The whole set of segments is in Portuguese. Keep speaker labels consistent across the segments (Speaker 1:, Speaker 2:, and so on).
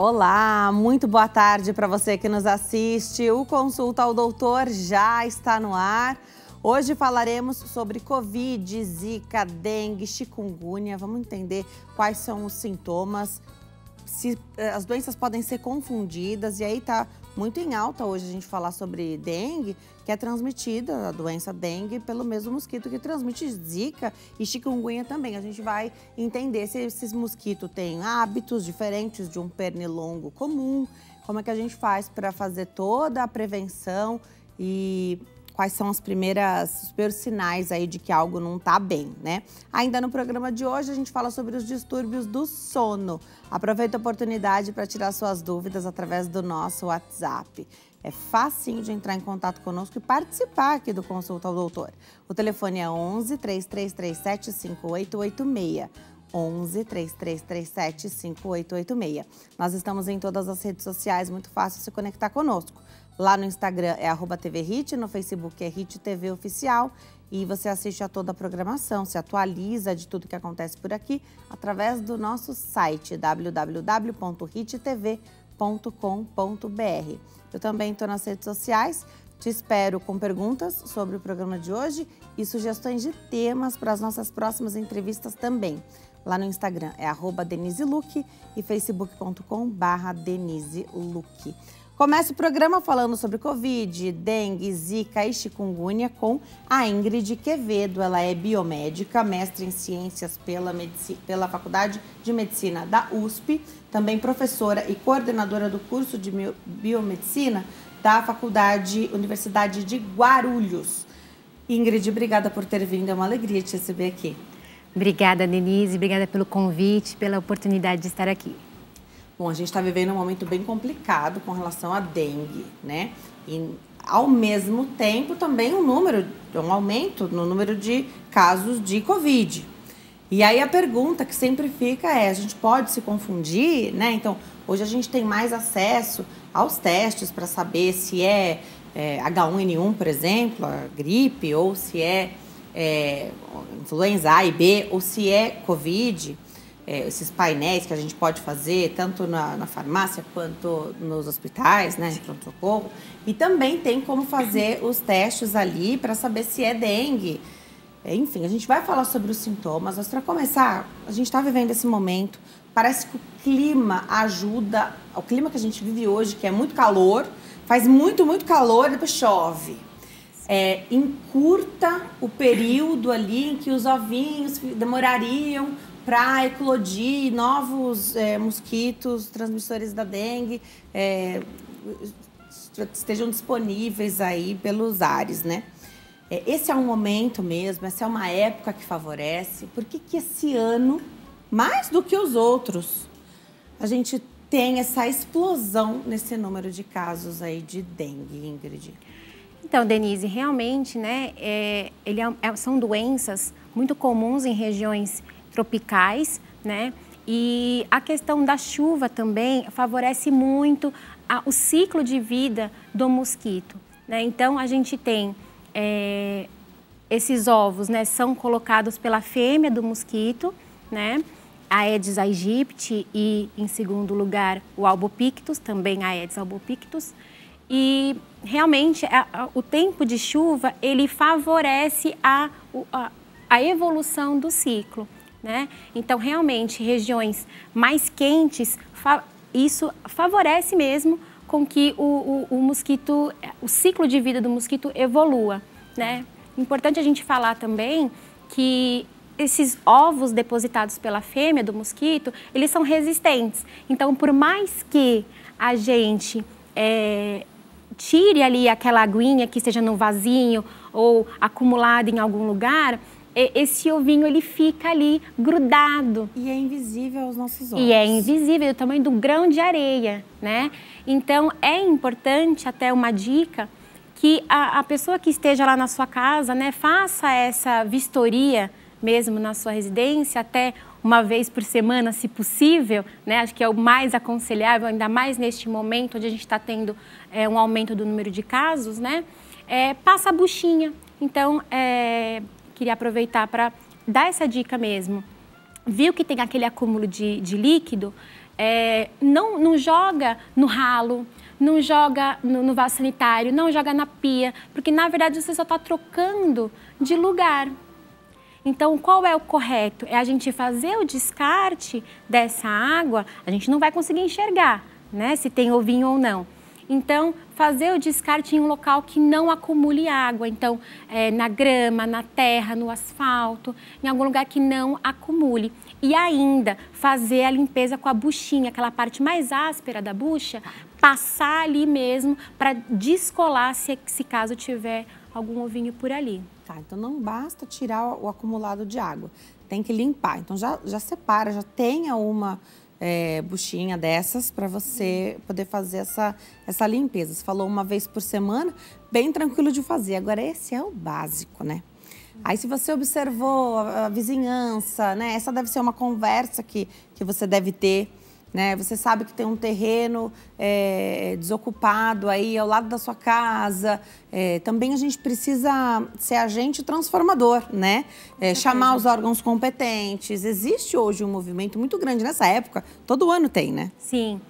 Speaker 1: Olá, muito boa tarde para você que nos assiste. O Consulta ao Doutor já está no ar. Hoje falaremos sobre Covid, Zika, dengue, chikungunya. Vamos entender quais são os sintomas, se as doenças podem ser confundidas. E aí tá muito em alta hoje a gente falar sobre dengue, que é transmitida, a doença dengue, pelo mesmo mosquito que transmite Zika e chikungunya também. A gente vai entender se esses mosquitos têm hábitos diferentes de um pernilongo comum, como é que a gente faz para fazer toda a prevenção e quais são os primeiros sinais aí de que algo não está bem, né? Ainda no programa de hoje a gente fala sobre os distúrbios do sono. Aproveita a oportunidade para tirar suas dúvidas através do nosso WhatsApp. É facinho de entrar em contato conosco e participar aqui do Consulta ao Doutor. O telefone é 11 3337 5886. 11 3337 5886. Nós estamos em todas as redes sociais, muito fácil se conectar conosco. Lá no Instagram é @TVHit, no Facebook é Hit TV Oficial e você assiste a toda a programação, se atualiza de tudo que acontece por aqui através do nosso site www.hittv.com.br. Eu também estou nas redes sociais, te espero com perguntas sobre o programa de hoje e sugestões de temas para as nossas próximas entrevistas também. Lá no Instagram é @DeniseLuque e facebook.com/DeniseLuque. Começa o programa falando sobre Covid, dengue, Zika e chikungunya com a Ingrid Quevedo. Ela é biomédica, mestre em ciências pela Faculdade de Medicina da USP, também professora e coordenadora do curso de biomedicina da Universidade de Guarulhos. Ingrid, obrigada por ter vindo, é uma alegria te receber aqui.
Speaker 2: Obrigada, Denise, obrigada pelo convite, pela oportunidade de estar aqui.
Speaker 1: Bom, a gente está vivendo um momento bem complicado com relação à dengue, né? E, ao mesmo tempo, também um aumento no número de casos de Covid. E aí a pergunta que sempre fica é, a gente pode se confundir, né? Então, hoje a gente tem mais acesso aos testes para saber se é H1N1, por exemplo, a gripe, ou se é influenza A e B, ou se é Covid. Esses painéis que a gente pode fazer tanto na farmácia quanto nos hospitais, né, pronto-socorro. E também tem como fazer os testes ali para saber se é dengue. Enfim, a gente vai falar sobre os sintomas, mas para começar, a gente está vivendo esse momento, parece que o clima ajuda, o clima que a gente vive hoje, que é muito calor, faz muito, muito calor e depois chove. Encurta o período ali em que os ovinhos demorariam para eclodir novos mosquitos transmissores da dengue estejam disponíveis aí pelos ares, né? Esse é um momento mesmo, essa é uma época que favorece. Por que esse ano, mais do que os outros, a gente tem essa explosão nesse número de casos aí de dengue, Ingrid?
Speaker 2: Então, Denise, realmente, né, são doenças muito comuns em regiões tropicais, né? E a questão da chuva também favorece muito o ciclo de vida do mosquito, né? Então, a gente tem esses ovos, né? São colocados pela fêmea do mosquito, né? A Aedes aegypti e, em segundo lugar, o Albopictus, também a Aedes albopictus. E, realmente, o tempo de chuva, ele favorece a evolução do ciclo, né? Então, realmente, regiões mais quentes, isso favorece mesmo com que o ciclo de vida do mosquito evolua, né? Importante a gente falar também que esses ovos depositados pela fêmea do mosquito, eles são resistentes. Então, por mais que a gente tire ali aquela aguinha que esteja no vasinho ou acumulada em algum lugar, esse ovinho, ele fica ali grudado.
Speaker 1: E é invisível aos nossos olhos.
Speaker 2: E é invisível, do tamanho do grão de areia, né? Então, é importante, até uma dica, que a pessoa que esteja lá na sua casa, né, faça essa vistoria mesmo na sua residência, até uma vez por semana, se possível, né? Acho que é o mais aconselhável, ainda mais neste momento onde a gente está tendo um aumento do número de casos, né? Passa a buchinha. Então, queria aproveitar para dar essa dica mesmo. Viu que tem aquele acúmulo de líquido? não joga no ralo, não joga no vaso sanitário, não joga na pia, porque na verdade você só está trocando de lugar. Então, qual é o correto? É a gente fazer o descarte dessa água, a gente não vai conseguir enxergar, né, se tem ovinho ou não. Então, fazer o descarte em um local que não acumule água. Então, na grama, na terra, no asfalto, em algum lugar que não acumule. E ainda, fazer a limpeza com a buchinha, aquela parte mais áspera da bucha, passar ali mesmo para descolar se caso tiver algum ovinho por ali.
Speaker 1: Tá, então não basta tirar o acumulado de água, tem que limpar. Então já separa, já tenha uma buchinha dessas para você poder fazer essa limpeza. Você falou uma vez por semana, bem tranquilo de fazer. Agora esse é o básico, né? Aí se você observou a vizinhança, né? Essa deve ser uma conversa que você deve ter, né? Você sabe que tem um terreno desocupado aí ao lado da sua casa. Também a gente precisa ser agente transformador, né? Chamar os órgãos competentes. Existe hoje um movimento muito grande nessa época, todo ano tem, né?
Speaker 2: Sim.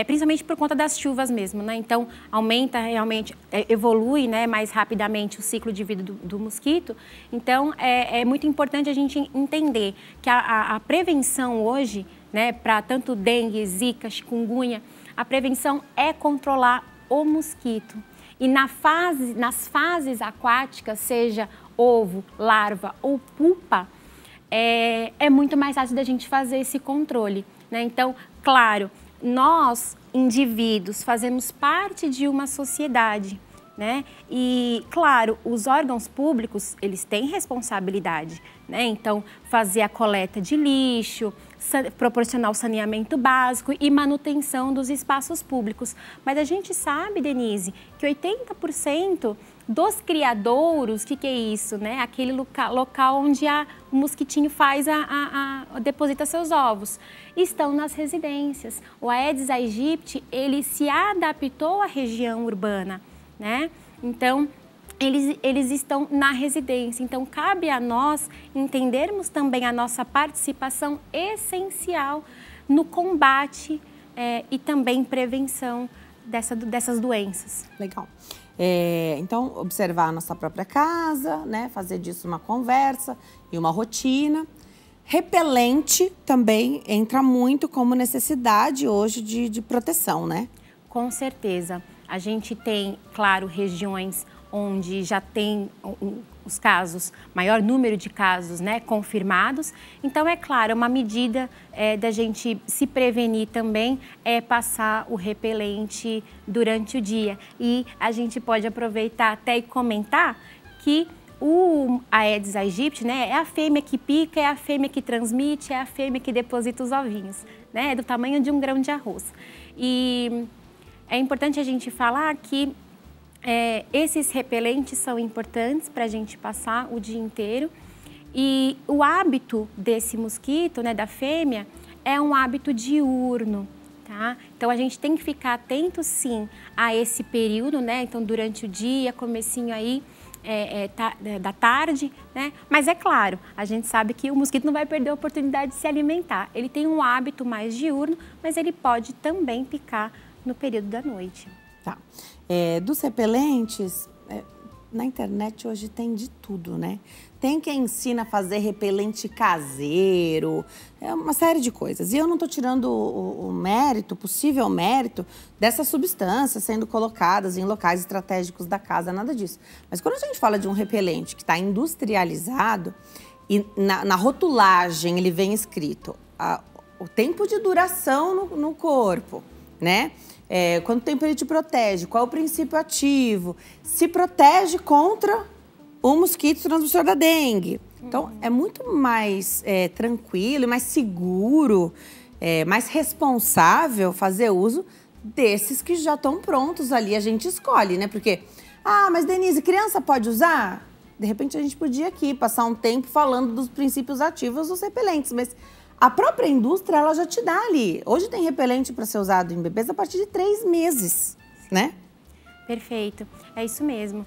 Speaker 2: Principalmente por conta das chuvas mesmo, né? Então, aumenta realmente, evolui, né, mais rapidamente o ciclo de vida do mosquito. Então, é muito importante a gente entender que a prevenção hoje, né, para tanto dengue, zika, chikungunya, a prevenção é controlar o mosquito. E nas fases aquáticas, seja ovo, larva ou pupa, é muito mais fácil da gente fazer esse controle, né? Então, claro, nós, indivíduos, fazemos parte de uma sociedade, né? E, claro, os órgãos públicos, eles têm responsabilidade, né? Então, fazer a coleta de lixo, proporcionar o saneamento básico e manutenção dos espaços públicos. Mas a gente sabe, Denise, que 80% dos criadouros, o que é isso, né? Aquele local onde o mosquitinho deposita seus ovos, estão nas residências. O Aedes aegypti, ele se adaptou à região urbana, né? Então, eles estão na residência. Então, cabe a nós entendermos também a nossa participação essencial no combate e também prevenção dessas doenças.
Speaker 1: Legal. Então, observar a nossa própria casa, né? Fazer disso uma conversa e uma rotina. Repelente também entra muito como necessidade hoje de proteção, né?
Speaker 2: Com certeza. A gente tem, claro, regiões onde já tem os casos, maior número de casos, né, confirmados. Então, é claro, uma medida da gente se prevenir também é passar o repelente durante o dia. E a gente pode aproveitar até e comentar que o Aedes aegypti, né, é a fêmea que pica, é a fêmea que transmite, é a fêmea que deposita os ovinhos, né, é do tamanho de um grão de arroz. E é importante a gente falar que esses repelentes são importantes para a gente passar o dia inteiro. E o hábito desse mosquito, né, da fêmea, é um hábito diurno, tá? Então, a gente tem que ficar atento, sim, a esse período, né? Então, durante o dia, comecinho aí da tarde, né? Mas é claro, a gente sabe que o mosquito não vai perder a oportunidade de se alimentar. Ele tem um hábito mais diurno, mas ele pode também picar no período da noite.
Speaker 1: Tá. Dos repelentes, na internet hoje tem de tudo, né? Tem quem ensina a fazer repelente caseiro, uma série de coisas. E eu não estou tirando o mérito, possível mérito, dessas substâncias sendo colocadas em locais estratégicos da casa, nada disso. Mas quando a gente fala de um repelente que está industrializado e na rotulagem ele vem escrito o tempo de duração no corpo, né? Quanto tempo ele te protege, qual é o princípio ativo, se protege contra o mosquito transmissor da dengue. Então, é muito mais tranquilo e mais seguro, mais responsável fazer uso desses que já estão prontos ali, a gente escolhe, né? Porque, mas Denise, criança pode usar? De repente, a gente podia aqui passar um tempo falando dos princípios ativos dos repelentes, mas a própria indústria, ela já te dá ali. Hoje tem repelente para ser usado em bebês a partir de 3 meses, né?
Speaker 2: Perfeito, é isso mesmo.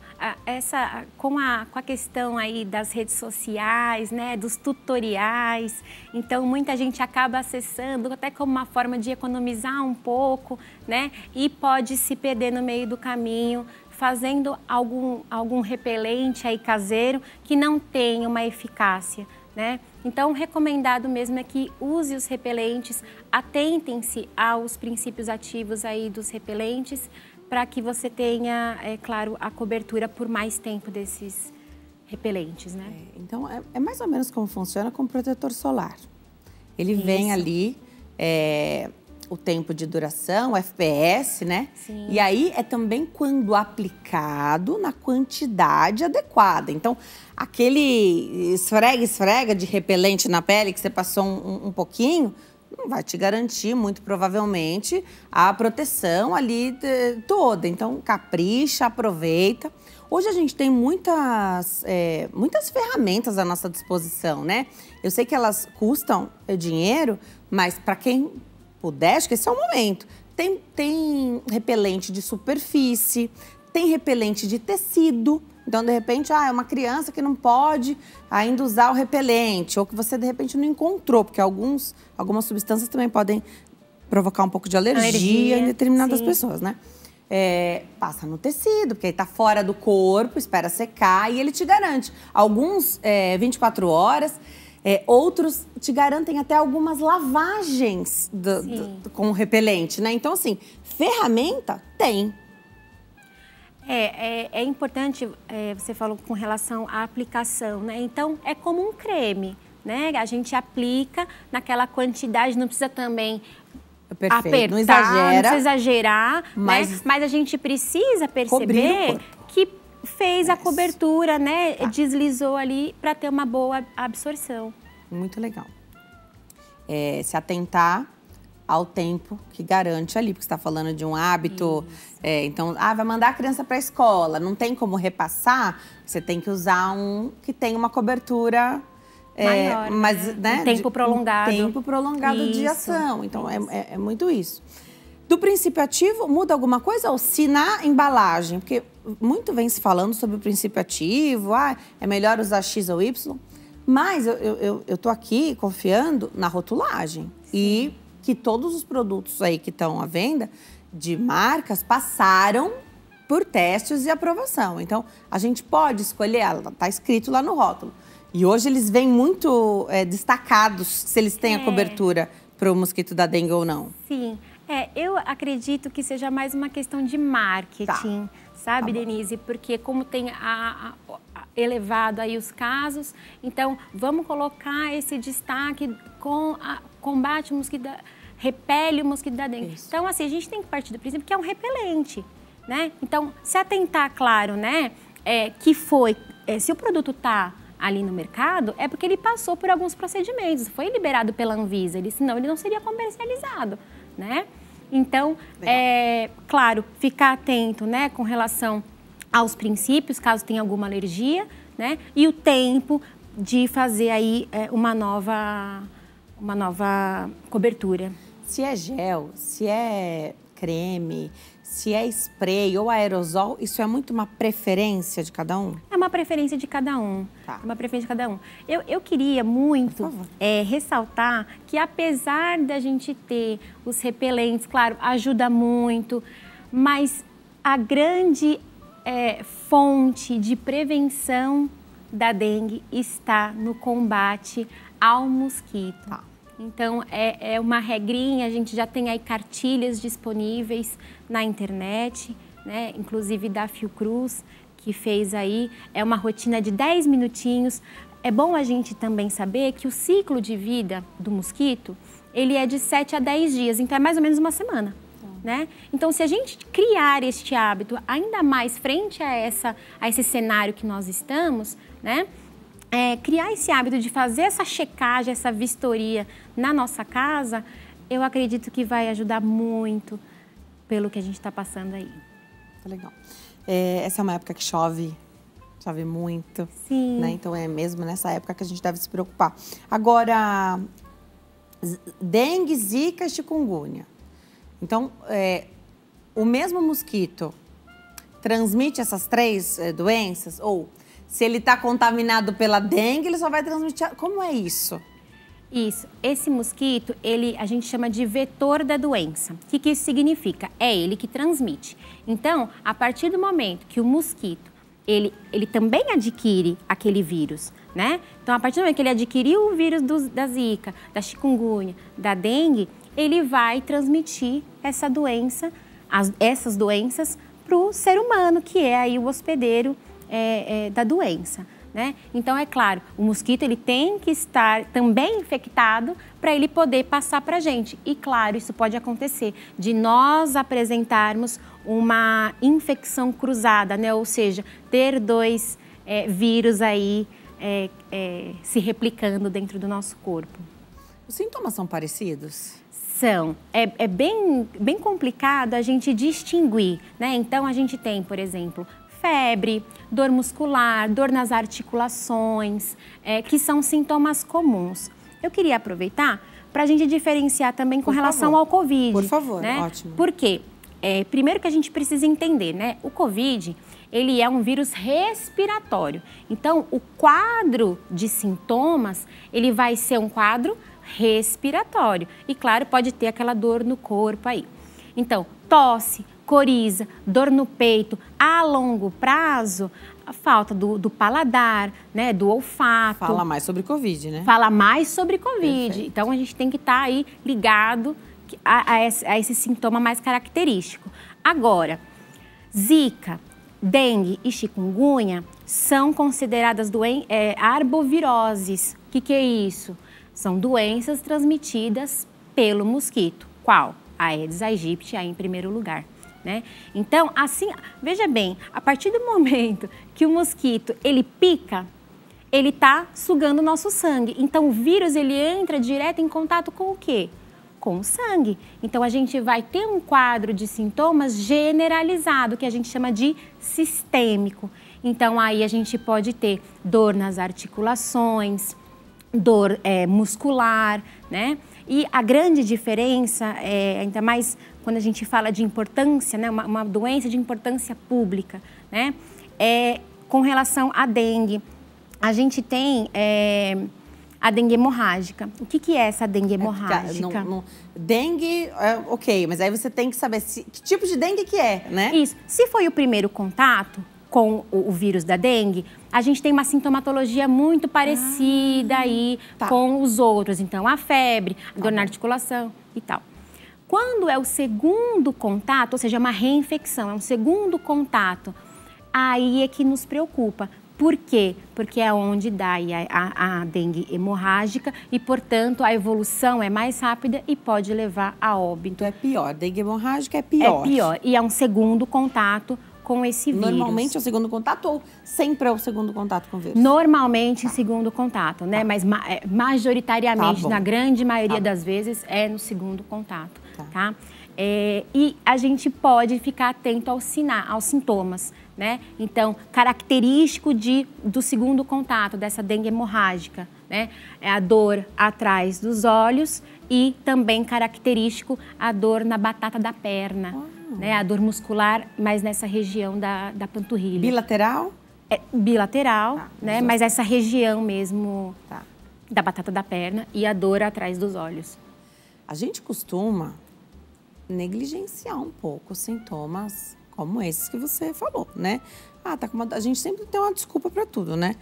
Speaker 2: Com a questão aí das redes sociais, né, dos tutoriais, então muita gente acaba acessando até como uma forma de economizar um pouco, né, e pode se perder no meio do caminho, fazendo algum repelente aí caseiro que não tem uma eficácia, né? Então, recomendado mesmo é que use os repelentes, atentem-se aos princípios ativos aí dos repelentes, para que você tenha, é claro, a cobertura por mais tempo desses repelentes, né?
Speaker 1: Então, é mais ou menos como funciona com o protetor solar. Ele vem ali, o tempo de duração, o FPS, né?
Speaker 2: Sim.
Speaker 1: E aí é também quando aplicado na quantidade adequada. Então, aquele esfrega de repelente na pele que você passou um pouquinho, não vai te garantir, muito provavelmente, a proteção ali toda. Então, capricha, aproveita. Hoje a gente tem muitas ferramentas à nossa disposição, né? Eu sei que elas custam dinheiro, mas para quem puder, acho que esse é o momento. Tem repelente de superfície, tem repelente de tecido. Então, de repente, é uma criança que não pode ainda usar o repelente, ou que você, de repente, não encontrou, porque algumas substâncias também podem provocar um pouco de alergia em determinadas pessoas, né? Passa no tecido, porque aí tá fora do corpo, espera secar e ele te garante. Alguns 24 horas, outros te garantem até algumas lavagens com repelente, né? Então, assim, ferramenta tem.
Speaker 2: É importante, você falou com relação à aplicação, né? Então, é como um creme, né? A gente aplica naquela quantidade, não precisa também apertar, não precisa exagerar, mas a gente precisa perceber que fez a cobertura, né? Deslizou ali para ter uma boa absorção.
Speaker 1: Muito legal. Se atentar ao tempo que garante ali, porque você está falando de um hábito. Então, vai mandar a criança para a escola, não tem como repassar, você tem que usar um que tem uma cobertura
Speaker 2: maior,
Speaker 1: mas, né?
Speaker 2: Um tempo prolongado.
Speaker 1: Tempo prolongado de ação. Então, é muito isso. Do princípio ativo, muda alguma coisa? Ou se na embalagem? Porque muito vem se falando sobre o princípio ativo, é melhor usar X ou Y. Mas eu tô aqui confiando na rotulagem. Sim. E que todos os produtos aí que estão à venda de marcas passaram por testes e aprovação. Então, a gente pode escolher, está escrito lá no rótulo. E hoje eles vêm muito destacados se eles têm a cobertura para o mosquito da dengue ou não.
Speaker 2: Sim, eu acredito que seja mais uma questão de marketing, sabe, Denise? Porque como tem elevado aí os casos, então vamos colocar esse destaque com combate ao mosquito repele o mosquito da dengue. Isso. Então, assim, a gente tem que partir do princípio que é um repelente, né? Então, se atentar, claro, né, se o produto está ali no mercado, é porque ele passou por alguns procedimentos, foi liberado pela Anvisa, senão ele não seria comercializado, né? Então, claro, ficar atento, né, com relação aos princípios, caso tenha alguma alergia, né? E o tempo de fazer aí uma nova cobertura.
Speaker 1: Se é gel, se é creme, se é spray ou aerosol, isso é muito uma preferência de cada um?
Speaker 2: É uma preferência de cada um. É uma preferência de cada um. Eu queria muito ressaltar que, apesar da gente ter os repelentes, claro, ajuda muito, mas a grande fonte de prevenção da dengue está no combate ao mosquito. Então, é uma regrinha, a gente já tem aí cartilhas disponíveis na internet, né? Inclusive da Fiocruz, que fez aí, é uma rotina de 10 minutinhos. É bom a gente também saber que o ciclo de vida do mosquito, ele é de 7 a 10 dias, então é mais ou menos uma semana, né? Então, se a gente criar este hábito, ainda mais frente a esse cenário que nós estamos, né? Criar esse hábito de fazer essa checagem, essa vistoria na nossa casa, eu acredito que vai ajudar muito pelo que a gente está passando aí.
Speaker 1: Legal. Essa é uma época que chove muito.
Speaker 2: Sim.
Speaker 1: Né? Então, é mesmo nessa época que a gente deve se preocupar. Agora, dengue, zika e chikungunya. Então, o mesmo mosquito transmite essas 3 doenças? Ou se ele está contaminado pela dengue, ele só vai transmitir... Como é isso?
Speaker 2: Isso. Esse mosquito, a gente chama de vetor da doença. O que isso significa? É ele que transmite. Então, a partir do momento que o mosquito, ele também adquire aquele vírus, né? Então, a partir do momento que ele adquiriu o vírus da zika, da chikungunya, da dengue, ele vai transmitir essa doença, essas doenças para o ser humano, que é aí o hospedeiro da doença, né? Então, é claro, o mosquito ele tem que estar também infectado para ele poder passar para a gente. E, claro, isso pode acontecer de nós apresentarmos uma infecção cruzada, né? Ou seja, ter 2 vírus aí se replicando dentro do nosso corpo.
Speaker 1: Os sintomas são parecidos?
Speaker 2: São. É bem complicado a gente distinguir, né? Então, a gente tem, por exemplo, febre, dor muscular, dor nas articulações, que são sintomas comuns. Eu queria aproveitar para a gente diferenciar também com relação ao Covid.
Speaker 1: Por favor,
Speaker 2: né?
Speaker 1: Ótimo.
Speaker 2: Por quê? Primeiro que a gente precisa entender, né? O Covid, ele é um vírus respiratório. Então, o quadro de sintomas, ele vai ser um quadro respiratório. E, claro, pode ter aquela dor no corpo aí. Então, tosse, coriza, dor no peito, a longo prazo, a falta do paladar, né, do olfato.
Speaker 1: Fala mais sobre Covid, né?
Speaker 2: Fala mais sobre Covid.
Speaker 1: Perfeito.
Speaker 2: Então, a gente tem que estar aí ligado a esse sintoma mais característico. Agora, zika, dengue e chikungunya são consideradas arboviroses. O que é isso? São doenças transmitidas pelo mosquito. Qual? A Aedes aegypti aí em primeiro lugar, né? Então, assim, veja bem, a partir do momento que o mosquito, ele pica, ele está sugando o nosso sangue. Então, o vírus, ele entra direto em contato com o quê? Com o sangue. Então, a gente vai ter um quadro de sintomas generalizado, que a gente chama de sistêmico. Então, aí a gente pode ter dor nas articulações, dor muscular, né? E a grande diferença, ainda mais quando a gente fala de importância, né? Uma doença de importância pública, né? Com relação à dengue. A gente tem a dengue hemorrágica. O que é essa dengue hemorrágica?
Speaker 1: Dengue, ok, mas aí você tem que saber que tipo de dengue que é, né?
Speaker 2: Isso. Se foi o primeiro contato com o vírus da dengue, a gente tem uma sintomatologia muito parecida aí com os outros. Então, a febre, a dor na articulação e tal. Quando é o segundo contato, ou seja, uma reinfecção, é um segundo contato, aí é que nos preocupa. Por quê? Porque é onde dá a dengue hemorrágica e, portanto, a evolução é mais rápida e pode levar a óbito.
Speaker 1: Então é pior, dengue hemorrágica é pior.
Speaker 2: É pior, e é um segundo contato com esse vírus.
Speaker 1: Normalmente é o segundo contato ou sempre é o segundo contato com o vírus?
Speaker 2: Normalmente em segundo contato, né? Mas majoritariamente, na grande maioria das vezes, é no segundo contato, tá? E a gente pode ficar atento aos sintomas, né? Então, característico do segundo contato, dessa dengue hemorrágica, né? É a dor atrás dos olhos e também característico a dor na batata da perna, né? A dor muscular, mas nessa região da panturrilha.
Speaker 1: Bilateral?
Speaker 2: Bilateral, né? Mas essa região mesmo da batata da perna e a dor atrás dos olhos.
Speaker 1: A gente costuma negligenciar um pouco os sintomas como esses que você falou, né? A gente sempre tem uma desculpa para tudo, né?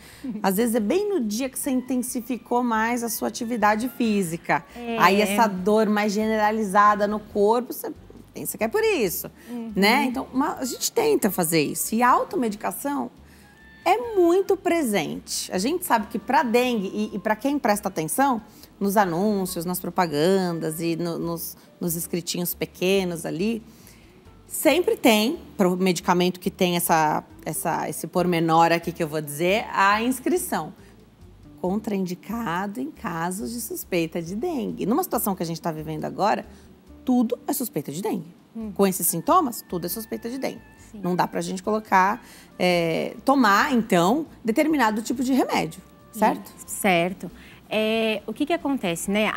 Speaker 1: Às vezes é bem no dia que você intensificou mais a sua atividade física. Aí essa dor mais generalizada no corpo, você pensa que é por isso, né? Então, a gente tenta fazer isso. E a automedicação é muito presente. A gente sabe que para dengue e para quem presta atenção, nos anúncios, nas propagandas e nos escritinhos pequenos ali, sempre tem, para o medicamento que tem esse pormenor aqui que eu vou dizer, a inscrição. Contraindicado em casos de suspeita de dengue. Numa situação que a gente está vivendo agora, tudo é suspeita de dengue. Com esses sintomas, tudo é suspeita de dengue. Sim. Não dá para a gente tomar, então, determinado tipo de remédio, certo?
Speaker 2: Certo. O que acontece, né?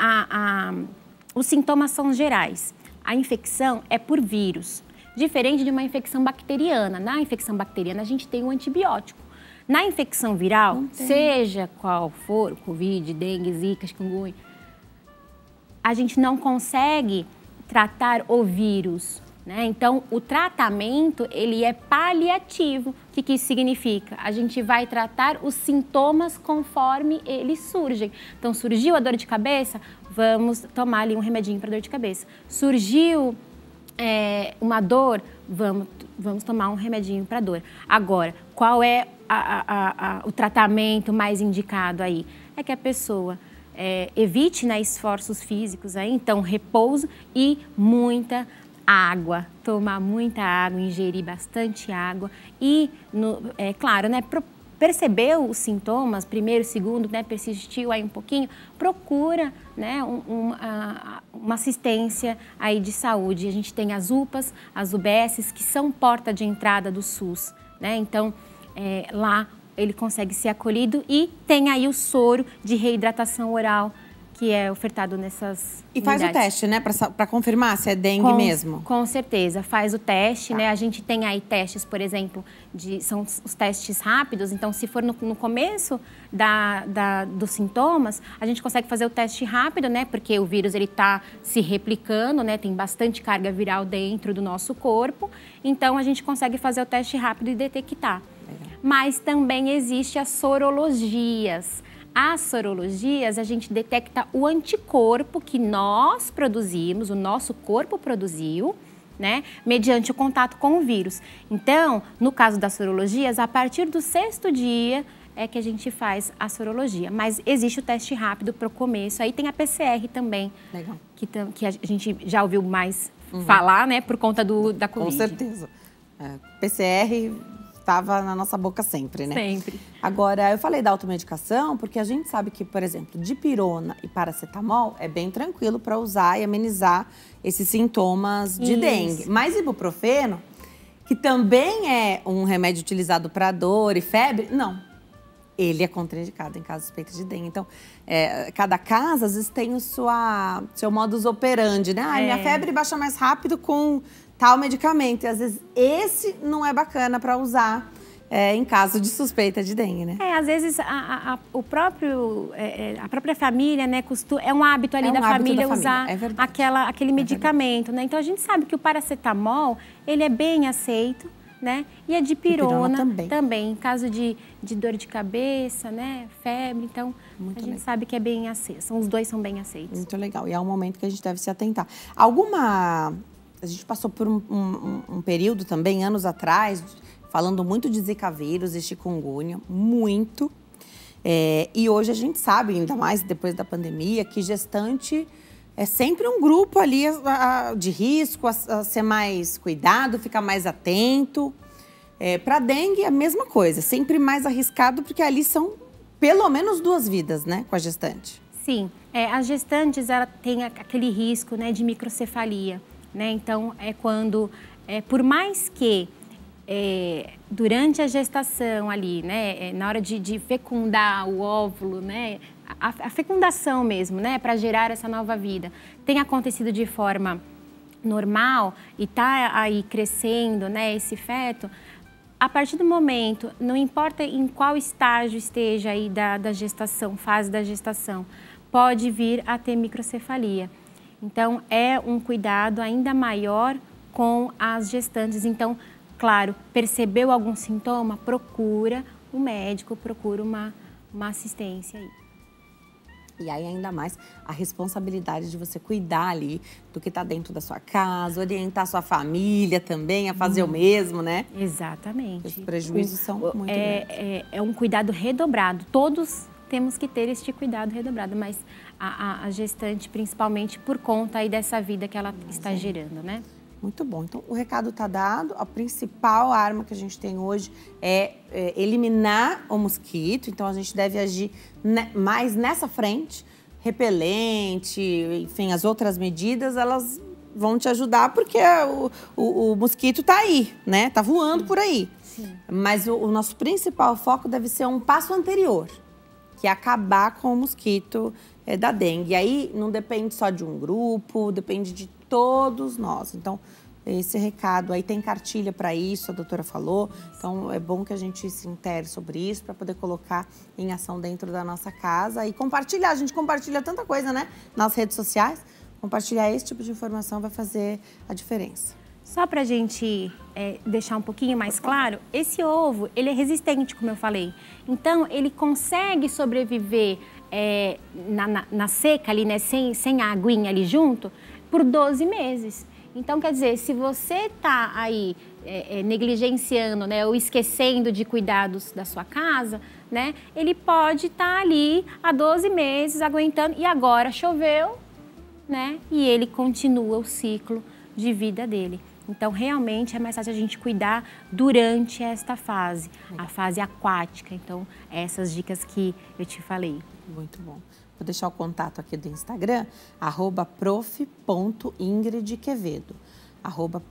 Speaker 2: Os sintomas são gerais. A infecção é por vírus. Diferente de uma infecção bacteriana. Na infecção bacteriana, a gente tem um antibiótico. Na infecção viral, seja qual for, Covid, dengue, zika, chikungunya, a gente não consegue tratar o vírus, né? Então, o tratamento, ele é paliativo. O que isso significa? A gente vai tratar os sintomas conforme eles surgem. Então, surgiu a dor de cabeça, vamos tomar ali um remedinho para dor de cabeça. Surgiu uma dor, vamos tomar um remedinho para dor. Agora, qual é o tratamento mais indicado aí? É que a pessoa evite, né, esforços físicos aí, então repouso e muita água, tomar muita água, ingerir bastante água e, claro, né, percebeu os sintomas, primeiro, segundo, né, persistiu aí um pouquinho, procura, né, uma assistência aí de saúde. A gente tem as UPAs, as UBSs, que são porta de entrada do SUS, né, então lá ele consegue ser acolhido e tem aí o soro de reidratação oral, que é ofertado nessas
Speaker 1: E faz
Speaker 2: unidades.
Speaker 1: o teste, né, para confirmar se é dengue mesmo?
Speaker 2: Com certeza, faz o teste, né? A gente tem aí testes, por exemplo, são os testes rápidos. Então, se for no começo dos sintomas, a gente consegue fazer o teste rápido, né? Porque o vírus, ele está se replicando, né? Tem bastante carga viral dentro do nosso corpo. Então, a gente consegue fazer o teste rápido e detectar. Mas também existe as sorologias. As sorologias, a gente detecta o anticorpo que nós produzimos, o nosso corpo produziu, né, mediante o contato com o vírus. Então, no caso das sorologias, a partir do 6º dia é que a gente faz a sorologia. Mas existe o teste rápido para o começo. Aí tem a PCR também,
Speaker 1: Legal.
Speaker 2: Que a gente já ouviu mais falar, né, por conta da Covid.
Speaker 1: Com certeza. PCR estava na nossa boca sempre, né?
Speaker 2: Sempre.
Speaker 1: Agora, eu falei da automedicação porque a gente sabe que, por exemplo, dipirona e paracetamol é bem tranquilo para usar e amenizar esses sintomas de dengue. Mas ibuprofeno, que também é um remédio utilizado para dor e febre, não. Ele é contraindicado em caso de suspeita de dengue. Então, cada caso, às vezes, tem o seu modus operandi, né? Minha febre baixa mais rápido com tal medicamento. E, às vezes, esse não é bacana para usar em caso de suspeita de dengue, né?
Speaker 2: Às vezes, a própria família, né, é um hábito ali da família usar aquele medicamento, né? Então, a gente sabe que o paracetamol, ele é bem aceito, né? E a dipirona também, em caso de dor de cabeça, né, febre, então a gente sabe que é bem aceito. Os dois são bem aceitos.
Speaker 1: Muito legal. E é um momento que a gente deve se atentar. A gente passou por um período também, anos atrás, falando muito de zika vírus e chikungunya, muito. E hoje a gente sabe, ainda mais depois da pandemia, que gestante é sempre um grupo ali de risco, a ser mais cuidado, ficar mais atento. Para dengue, a mesma coisa, sempre mais arriscado, porque ali são pelo menos 2 vidas, né, com a gestante.
Speaker 2: Sim, as gestantes, ela tem aquele risco, né, de microcefalia, né? Então, é quando, por mais que durante a gestação ali, né, na hora de fecundar o óvulo, né, a fecundação mesmo, né, para gerar essa nova vida, tem acontecido de forma normal e tá aí crescendo, né, esse feto, a partir do momento, não importa em qual estágio esteja aí da gestação, fase da gestação, pode vir a ter microcefalia. Então, é um cuidado ainda maior com as gestantes. Então, claro, percebeu algum sintoma, procura o médico, procura uma assistência aí.
Speaker 1: E aí, ainda mais, a responsabilidade de você cuidar ali do que está dentro da sua casa, orientar a sua família também a fazer o mesmo, né?
Speaker 2: Exatamente.
Speaker 1: Os prejuízos são muito grandes.
Speaker 2: É um cuidado redobrado. Todos temos que ter este cuidado redobrado, mas a gestante, principalmente por conta aí dessa vida que ela está gerando, né?
Speaker 1: Muito bom. Então, o recado está dado. A principal arma que a gente tem hoje é eliminar o mosquito. Então, a gente deve agir mais nessa frente. Repelente, enfim, as outras medidas, elas vão te ajudar porque o mosquito está aí, né? Está voando por aí.
Speaker 2: Sim.
Speaker 1: Mas o nosso principal foco deve ser um passo anterior, que é acabar com o mosquito da dengue. E aí, não depende só de um grupo, depende de todos nós. Então, esse recado. Aí tem cartilha para isso, a doutora falou. Então, é bom que a gente se intere sobre isso para poder colocar em ação dentro da nossa casa e compartilhar. A gente compartilha tanta coisa, né? Nas redes sociais. Compartilhar esse tipo de informação vai fazer a diferença.
Speaker 2: Só para a gente deixar um pouquinho mais claro, esse ovo, ele é resistente, como eu falei. Então, ele consegue sobreviver na seca ali, né, sem a aguinha ali junto, por 12 meses. Então, quer dizer, se você está aí negligenciando, né, ou esquecendo de cuidados da sua casa, né, ele pode estar ali há 12 meses aguentando e agora choveu, né, e ele continua o ciclo de vida dele. Então, realmente é mais fácil a gente cuidar durante esta fase, a fase aquática. Então, essas dicas que eu te falei.
Speaker 1: Muito bom. Vou deixar o contato aqui do Instagram, @prof.ingridquevedo.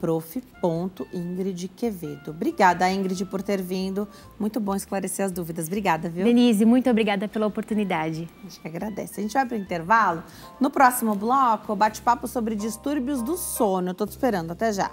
Speaker 1: @prof.ingridquevedo. Obrigada, Ingrid, por ter vindo. Muito bom esclarecer as dúvidas. Obrigada, viu?
Speaker 2: Denise, muito obrigada pela oportunidade.
Speaker 1: A gente que agradece. A gente vai para o intervalo. No próximo bloco, bate-papo sobre distúrbios do sono. Eu estou te esperando. Até já.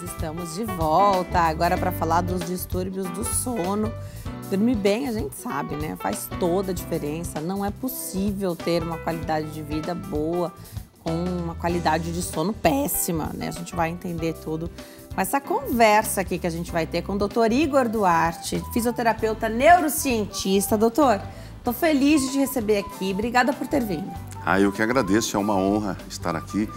Speaker 1: Estamos de volta agora para falar dos distúrbios do sono. Dormir bem, a gente sabe, né? Faz toda a diferença. Não é possível ter uma qualidade de vida boa com uma qualidade de sono péssima, né? A gente vai entender tudo com essa conversa aqui que a gente vai ter com o Dr. Igor Duarte, fisioterapeuta neurocientista. Doutor, tô feliz de te receber aqui. Obrigada por ter vindo.
Speaker 3: Eu que agradeço. É uma honra estar aqui.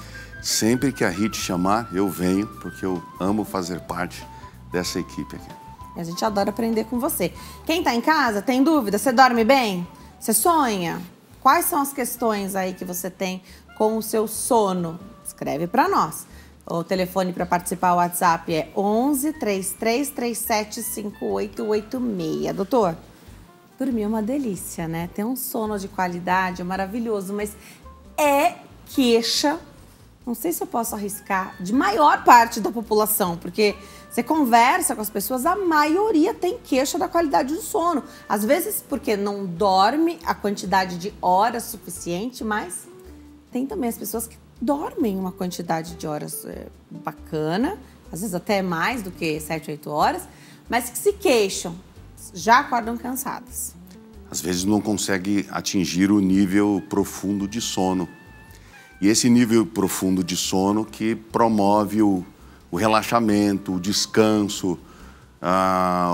Speaker 3: Sempre que a Rit chamar, eu venho, porque eu amo fazer parte dessa equipe aqui.
Speaker 1: A gente adora aprender com você. Quem está em casa, tem dúvida? Você dorme bem? Você sonha? Quais são as questões aí que você tem com o seu sono? Escreve para nós. O telefone para participar, o WhatsApp é 11 3337 5886. Doutor, dormir é uma delícia, né? Ter um sono de qualidade é maravilhoso, mas é queixa. Não sei se eu posso arriscar, de maior parte da população, porque você conversa com as pessoas, a maioria tem queixa da qualidade do sono. Às vezes porque não dorme a quantidade de horas suficiente, mas tem também as pessoas que dormem uma quantidade de horas bacana, às vezes até mais do que 7, 8 horas, mas que se queixam, já acordam cansadas.
Speaker 3: Às vezes não consegue atingir o nível profundo de sono. E esse nível profundo de sono que promove o relaxamento, o descanso,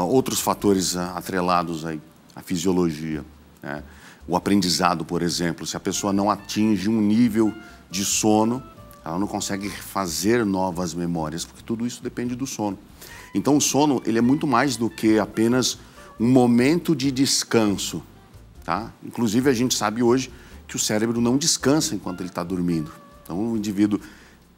Speaker 3: outros fatores atrelados aí à fisiologia, né? O aprendizado, por exemplo, se a pessoa não atinge um nível de sono, ela não consegue fazer novas memórias, porque tudo isso depende do sono. Então o sono, ele é muito mais do que apenas um momento de descanso, tá? Inclusive a gente sabe hoje que o cérebro não descansa enquanto ele está dormindo. Então, o indivíduo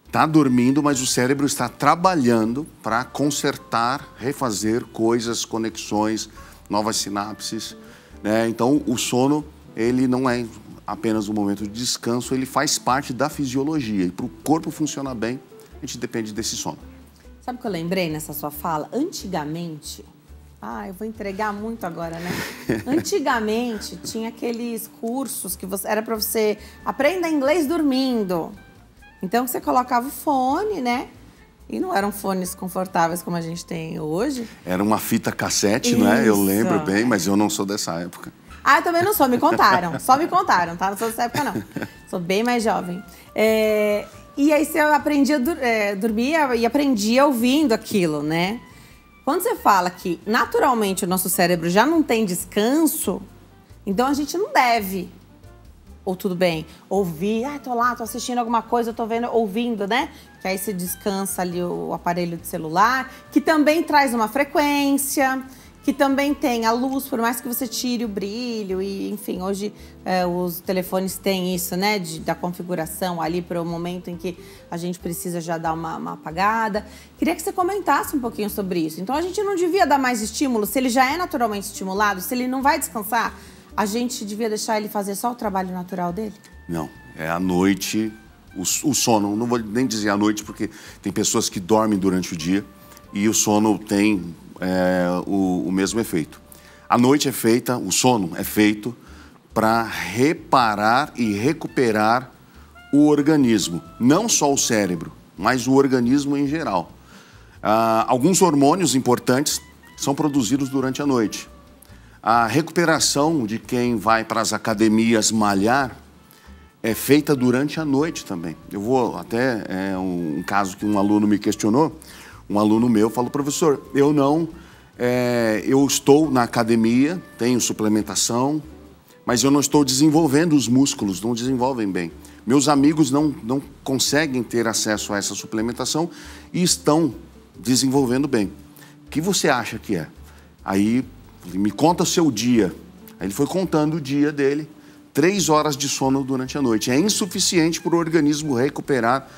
Speaker 3: está dormindo, mas o cérebro está trabalhando para consertar, refazer coisas, conexões, novas sinapses, né? Então, o sono, ele não é apenas um momento de descanso, ele faz parte da fisiologia. E para o corpo funcionar bem, a gente depende desse sono.
Speaker 1: Sabe o que eu lembrei nessa sua fala? Antigamente... eu vou entregar muito agora, né? Antigamente, tinha aqueles cursos que era para você aprender inglês dormindo. Então, você colocava o fone, né? E não eram fones confortáveis como a gente tem hoje.
Speaker 3: Era uma fita cassete, né? Eu lembro bem, mas eu não sou dessa época.
Speaker 1: Eu também não sou, me contaram. Só me contaram, tá? Não sou dessa época, não. Sou bem mais jovem. E aí, você aprendia, dormia e aprendia ouvindo aquilo, né? Quando você fala que naturalmente o nosso cérebro já não tem descanso, então a gente não deve, ou tudo bem, ouvir, tô lá, tô assistindo alguma coisa, tô vendo, ouvindo, né? Que aí você descansa ali o aparelho de celular, que também traz uma frequência, que também tem a luz, por mais que você tire o brilho e, enfim, hoje os telefones têm isso, né, da configuração ali para o momento em que a gente precisa já dar uma apagada. Queria que você comentasse um pouquinho sobre isso. Então, a gente não devia dar mais estímulo, se ele já é naturalmente estimulado, se ele não vai descansar, a gente devia deixar ele fazer só o trabalho natural dele?
Speaker 3: Não, é à noite, o sono, não vou nem dizer à noite, porque tem pessoas que dormem durante o dia e o sono tem o mesmo efeito. A noite é feita, o sono é feito para reparar e recuperar o organismo, não só o cérebro, mas o organismo em geral. Alguns hormônios importantes são produzidos durante a noite. A recuperação de quem vai para as academias malhar é feita durante a noite também. Eu vou até, um caso que um aluno me questionou, um aluno meu falou, professor, eu estou na academia, tenho suplementação, mas eu não estou desenvolvendo os músculos, não desenvolvem bem. Meus amigos não conseguem ter acesso a essa suplementação e estão desenvolvendo bem. O que você acha que é? Aí, me conta o seu dia. Aí ele foi contando o dia dele, 3 horas de sono durante a noite. É insuficiente para o organismo recuperar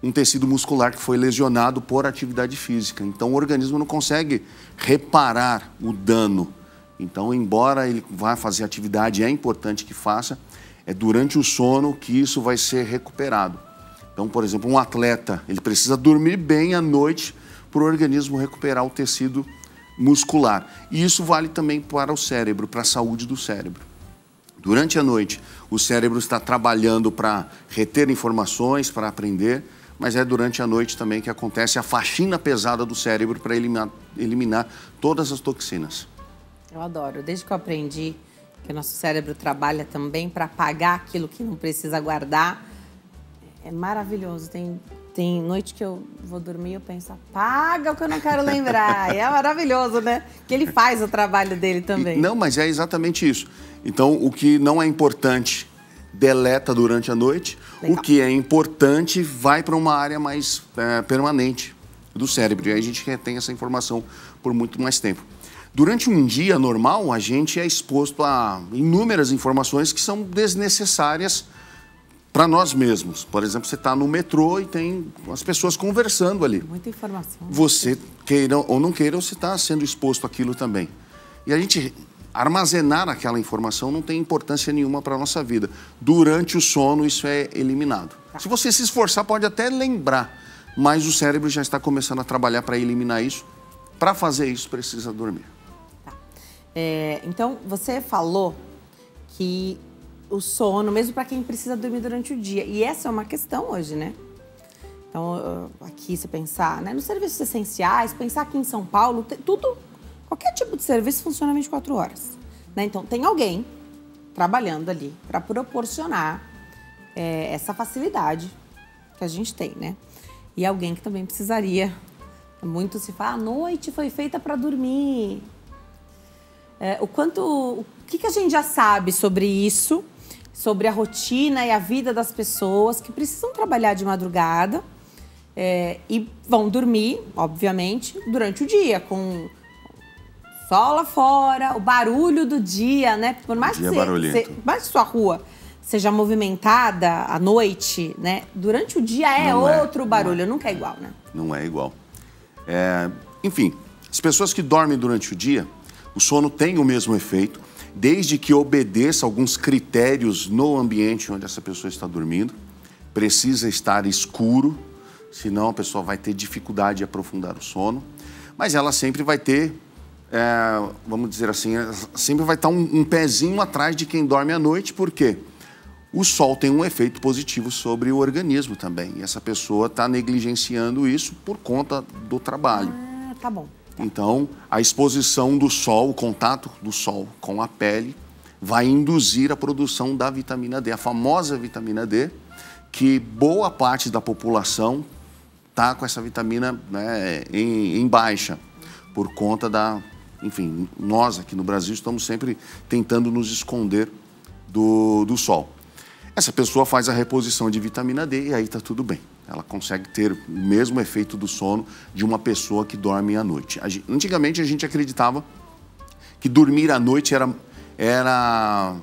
Speaker 3: um tecido muscular que foi lesionado por atividade física. Então, o organismo não consegue reparar o dano. Então, embora ele vá fazer atividade, é importante que faça, é durante o sono que isso vai ser recuperado. Então, por exemplo, um atleta, ele precisa dormir bem à noite para o organismo recuperar o tecido muscular. E isso vale também para o cérebro, para a saúde do cérebro. Durante a noite, o cérebro está trabalhando para reter informações, para aprender, mas é durante a noite também que acontece a faxina pesada do cérebro para eliminar todas as toxinas.
Speaker 1: Eu adoro. Desde que eu aprendi que o nosso cérebro trabalha também para apagar aquilo que não precisa guardar, é maravilhoso. Tem noite que eu vou dormir e eu penso, apaga o que eu não quero lembrar. É maravilhoso, né? Que ele faz o trabalho dele também.
Speaker 3: Não, mas é exatamente isso. Então, o que não é importante, deleta durante a noite. Legal. O que é importante vai para uma área mais permanente do cérebro. E aí a gente retém essa informação por muito mais tempo. Durante um dia normal, a gente é exposto a inúmeras informações que são desnecessárias para nós mesmos. Por exemplo, você está no metrô e tem as pessoas conversando ali.
Speaker 1: Muita informação.
Speaker 3: Você, queira ou não queira, você está sendo exposto àquilo também. E a gente armazenar aquela informação não tem importância nenhuma para a nossa vida. Durante o sono, isso é eliminado. Tá. Se você se esforçar, pode até lembrar, mas o cérebro já está começando a trabalhar para eliminar isso. Para fazer isso, precisa dormir.
Speaker 1: Tá. Então, você falou que o sono, mesmo para quem precisa dormir durante o dia. E essa é uma questão hoje, né? Então, aqui, se pensar, né, nos serviços essenciais, pensar aqui em São Paulo, tudo, qualquer tipo de serviço funciona 24 horas. Né? Então, tem alguém trabalhando ali para proporcionar essa facilidade que a gente tem, né? E alguém que também precisaria. Muito se fala, a noite foi feita para dormir. O que a gente já sabe sobre isso? Sobre a rotina e a vida das pessoas que precisam trabalhar de madrugada e vão dormir, obviamente, durante o dia, com sol lá fora, o barulho do dia, né? Por mais que sua rua seja movimentada à noite, né? Durante o dia outro barulho, nunca é igual, né?
Speaker 3: Não é igual. Enfim, as pessoas que dormem durante o dia, o sono tem o mesmo efeito, desde que obedeça alguns critérios no ambiente onde essa pessoa está dormindo. Precisa estar escuro, senão a pessoa vai ter dificuldade de aprofundar o sono. Mas ela sempre vai ter, vamos dizer assim, sempre vai estar um pezinho atrás de quem dorme à noite, porque o sol tem um efeito positivo sobre o organismo também. E essa pessoa está negligenciando isso por conta do trabalho.
Speaker 1: Tá bom.
Speaker 3: Então, a exposição do sol, o contato do sol com a pele, vai induzir a produção da vitamina D, a famosa vitamina D, que boa parte da população está com essa vitamina, né, em baixa, por conta da... Enfim, nós aqui no Brasil estamos sempre tentando nos esconder do sol. Essa pessoa faz a reposição de vitamina D e aí está tudo bem. Ela consegue ter o mesmo efeito do sono de uma pessoa que dorme à noite. Antigamente a gente acreditava que dormir à noite era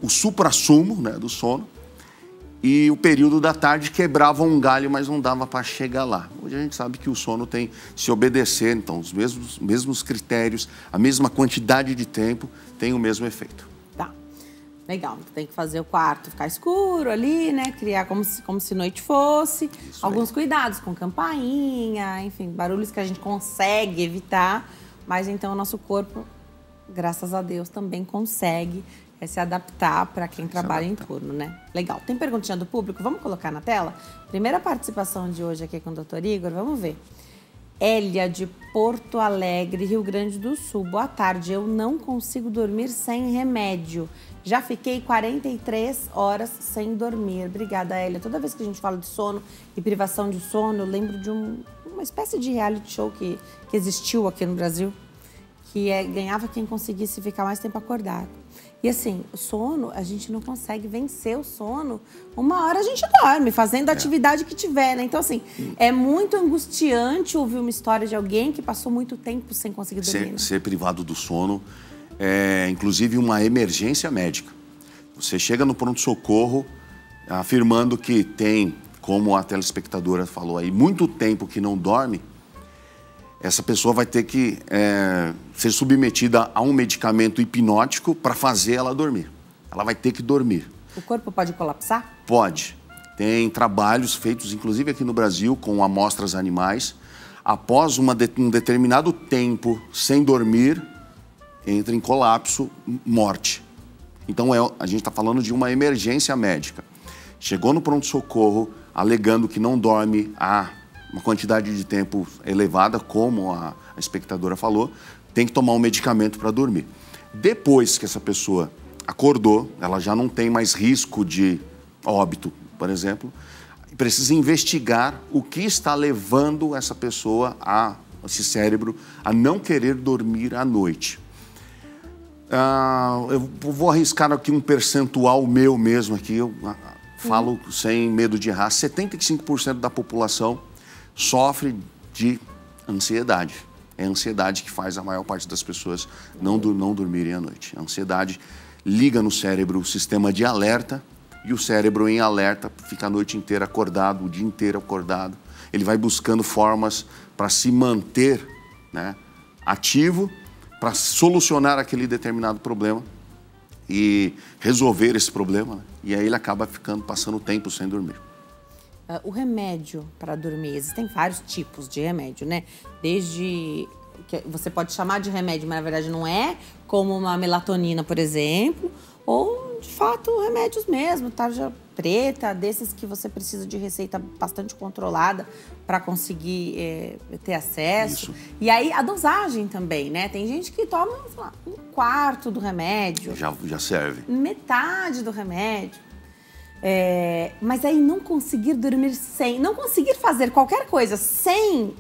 Speaker 3: o suprassumo, né, do sono, e o período da tarde quebrava um galho, mas não dava para chegar lá. Hoje a gente sabe que o sono tem, se obedecer, então, os mesmos critérios, a mesma quantidade de tempo, tem o mesmo efeito.
Speaker 1: Tá, legal. Tem que fazer o quarto ficar escuro ali, né? Criar como se noite fosse. Isso alguns aí. Cuidados com campainha, enfim, barulhos que a gente consegue evitar, mas então o nosso corpo, graças a Deus, também consegue se adaptar para quem trabalha em turno, né? Legal. Tem perguntinha do público? Vamos colocar na tela? Primeira participação de hoje aqui com o Dr. Igor, vamos ver. Hélia, de Porto Alegre, Rio Grande do Sul. Boa tarde, eu não consigo dormir sem remédio. Já fiquei 43 horas sem dormir. Obrigada, Hélia. Toda vez que a gente fala de sono e privação de sono, eu lembro de uma espécie de reality show que existiu aqui no Brasil, que ganhava quem conseguisse ficar mais tempo acordado. E assim, o sono, a gente não consegue vencer o sono. Uma hora a gente dorme, fazendo a atividade que tiver, né? Então, assim, é muito angustiante ouvir uma história de alguém que passou muito tempo sem conseguir dormir. Né?
Speaker 3: Ser privado do sono é, inclusive, uma emergência médica. Você chega no pronto-socorro afirmando que tem, como a telespectadora falou aí, muito tempo que não dorme. Essa pessoa vai ter que ser submetida a um medicamento hipnótico para fazer ela dormir. Ela vai ter que dormir.
Speaker 1: O corpo pode colapsar?
Speaker 3: Pode. Tem trabalhos feitos, inclusive aqui no Brasil, com amostras animais. Após um determinado tempo sem dormir, entra em colapso, morte. Então, a gente está falando de uma emergência médica. Chegou no pronto-socorro, alegando que não dorme há uma quantidade de tempo elevada, como a espectadora falou, tem que tomar um medicamento para dormir. Depois que essa pessoa acordou, ela já não tem mais risco de óbito, por exemplo, precisa investigar o que está levando essa pessoa, esse cérebro, a não querer dormir à noite. Eu vou arriscar aqui um percentual meu mesmo aqui, eu falo sem medo de errar, 75% da população sofre de ansiedade. É a ansiedade que faz a maior parte das pessoas não dormirem à noite. A ansiedade liga no cérebro o sistema de alerta e o cérebro em alerta fica a noite inteira acordado, o dia inteiro acordado. Ele vai buscando formas para se manter, né, ativo, para solucionar aquele determinado problema e resolver esse problema. Né? E aí ele acaba passando tempo sem dormir.
Speaker 1: O remédio para dormir, existem vários tipos de remédio, né? Desde que você pode chamar de remédio, mas na verdade não é, como uma melatonina, por exemplo, ou de fato remédios mesmo, tarja preta, desses que você precisa de receita bastante controlada para conseguir ter acesso. Isso. E aí a dosagem também, né? Tem gente que toma, sei lá, 1/4 do remédio.
Speaker 3: Já serve.
Speaker 1: Metade do remédio. Mas aí não conseguir dormir não conseguir fazer qualquer coisa sem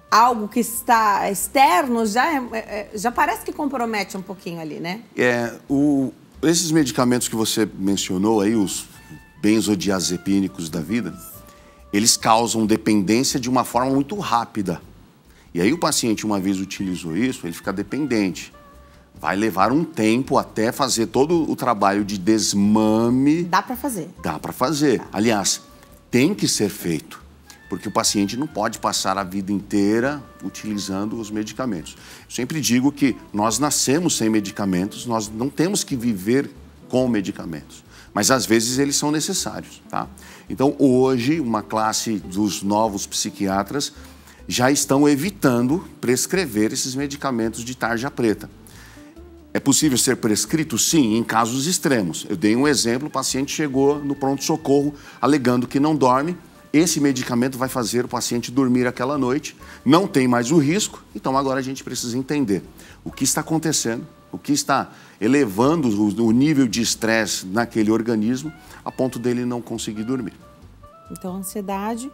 Speaker 1: algo que está externo, já parece que compromete um pouquinho ali, né?
Speaker 3: Esses medicamentos que você mencionou aí, os benzodiazepínicos da vida, eles causam dependência de uma forma muito rápida. E aí o paciente, uma vez utilizou isso, ele fica dependente. Vai levar um tempo até fazer todo o trabalho de desmame. Dá para fazer. Dá para fazer. Tá. Aliás, tem que ser feito, porque o paciente não pode passar a vida inteira utilizando os medicamentos. Eu sempre digo que nós nascemos sem medicamentos, nós não temos que viver com medicamentos, mas às vezes eles são necessários, tá? Então, hoje, uma classe dos novos psiquiatras já estão evitando prescrever esses medicamentos de tarja preta. É possível ser prescrito? Sim, em casos extremos. Eu dei um exemplo, o paciente chegou no pronto-socorro alegando que não dorme. Esse medicamento vai fazer o paciente dormir aquela noite, não tem mais o risco, então agora a gente precisa entender o que está acontecendo, o que está elevando o nível de estresse naquele organismo a ponto dele não conseguir dormir.
Speaker 1: Então, a ansiedade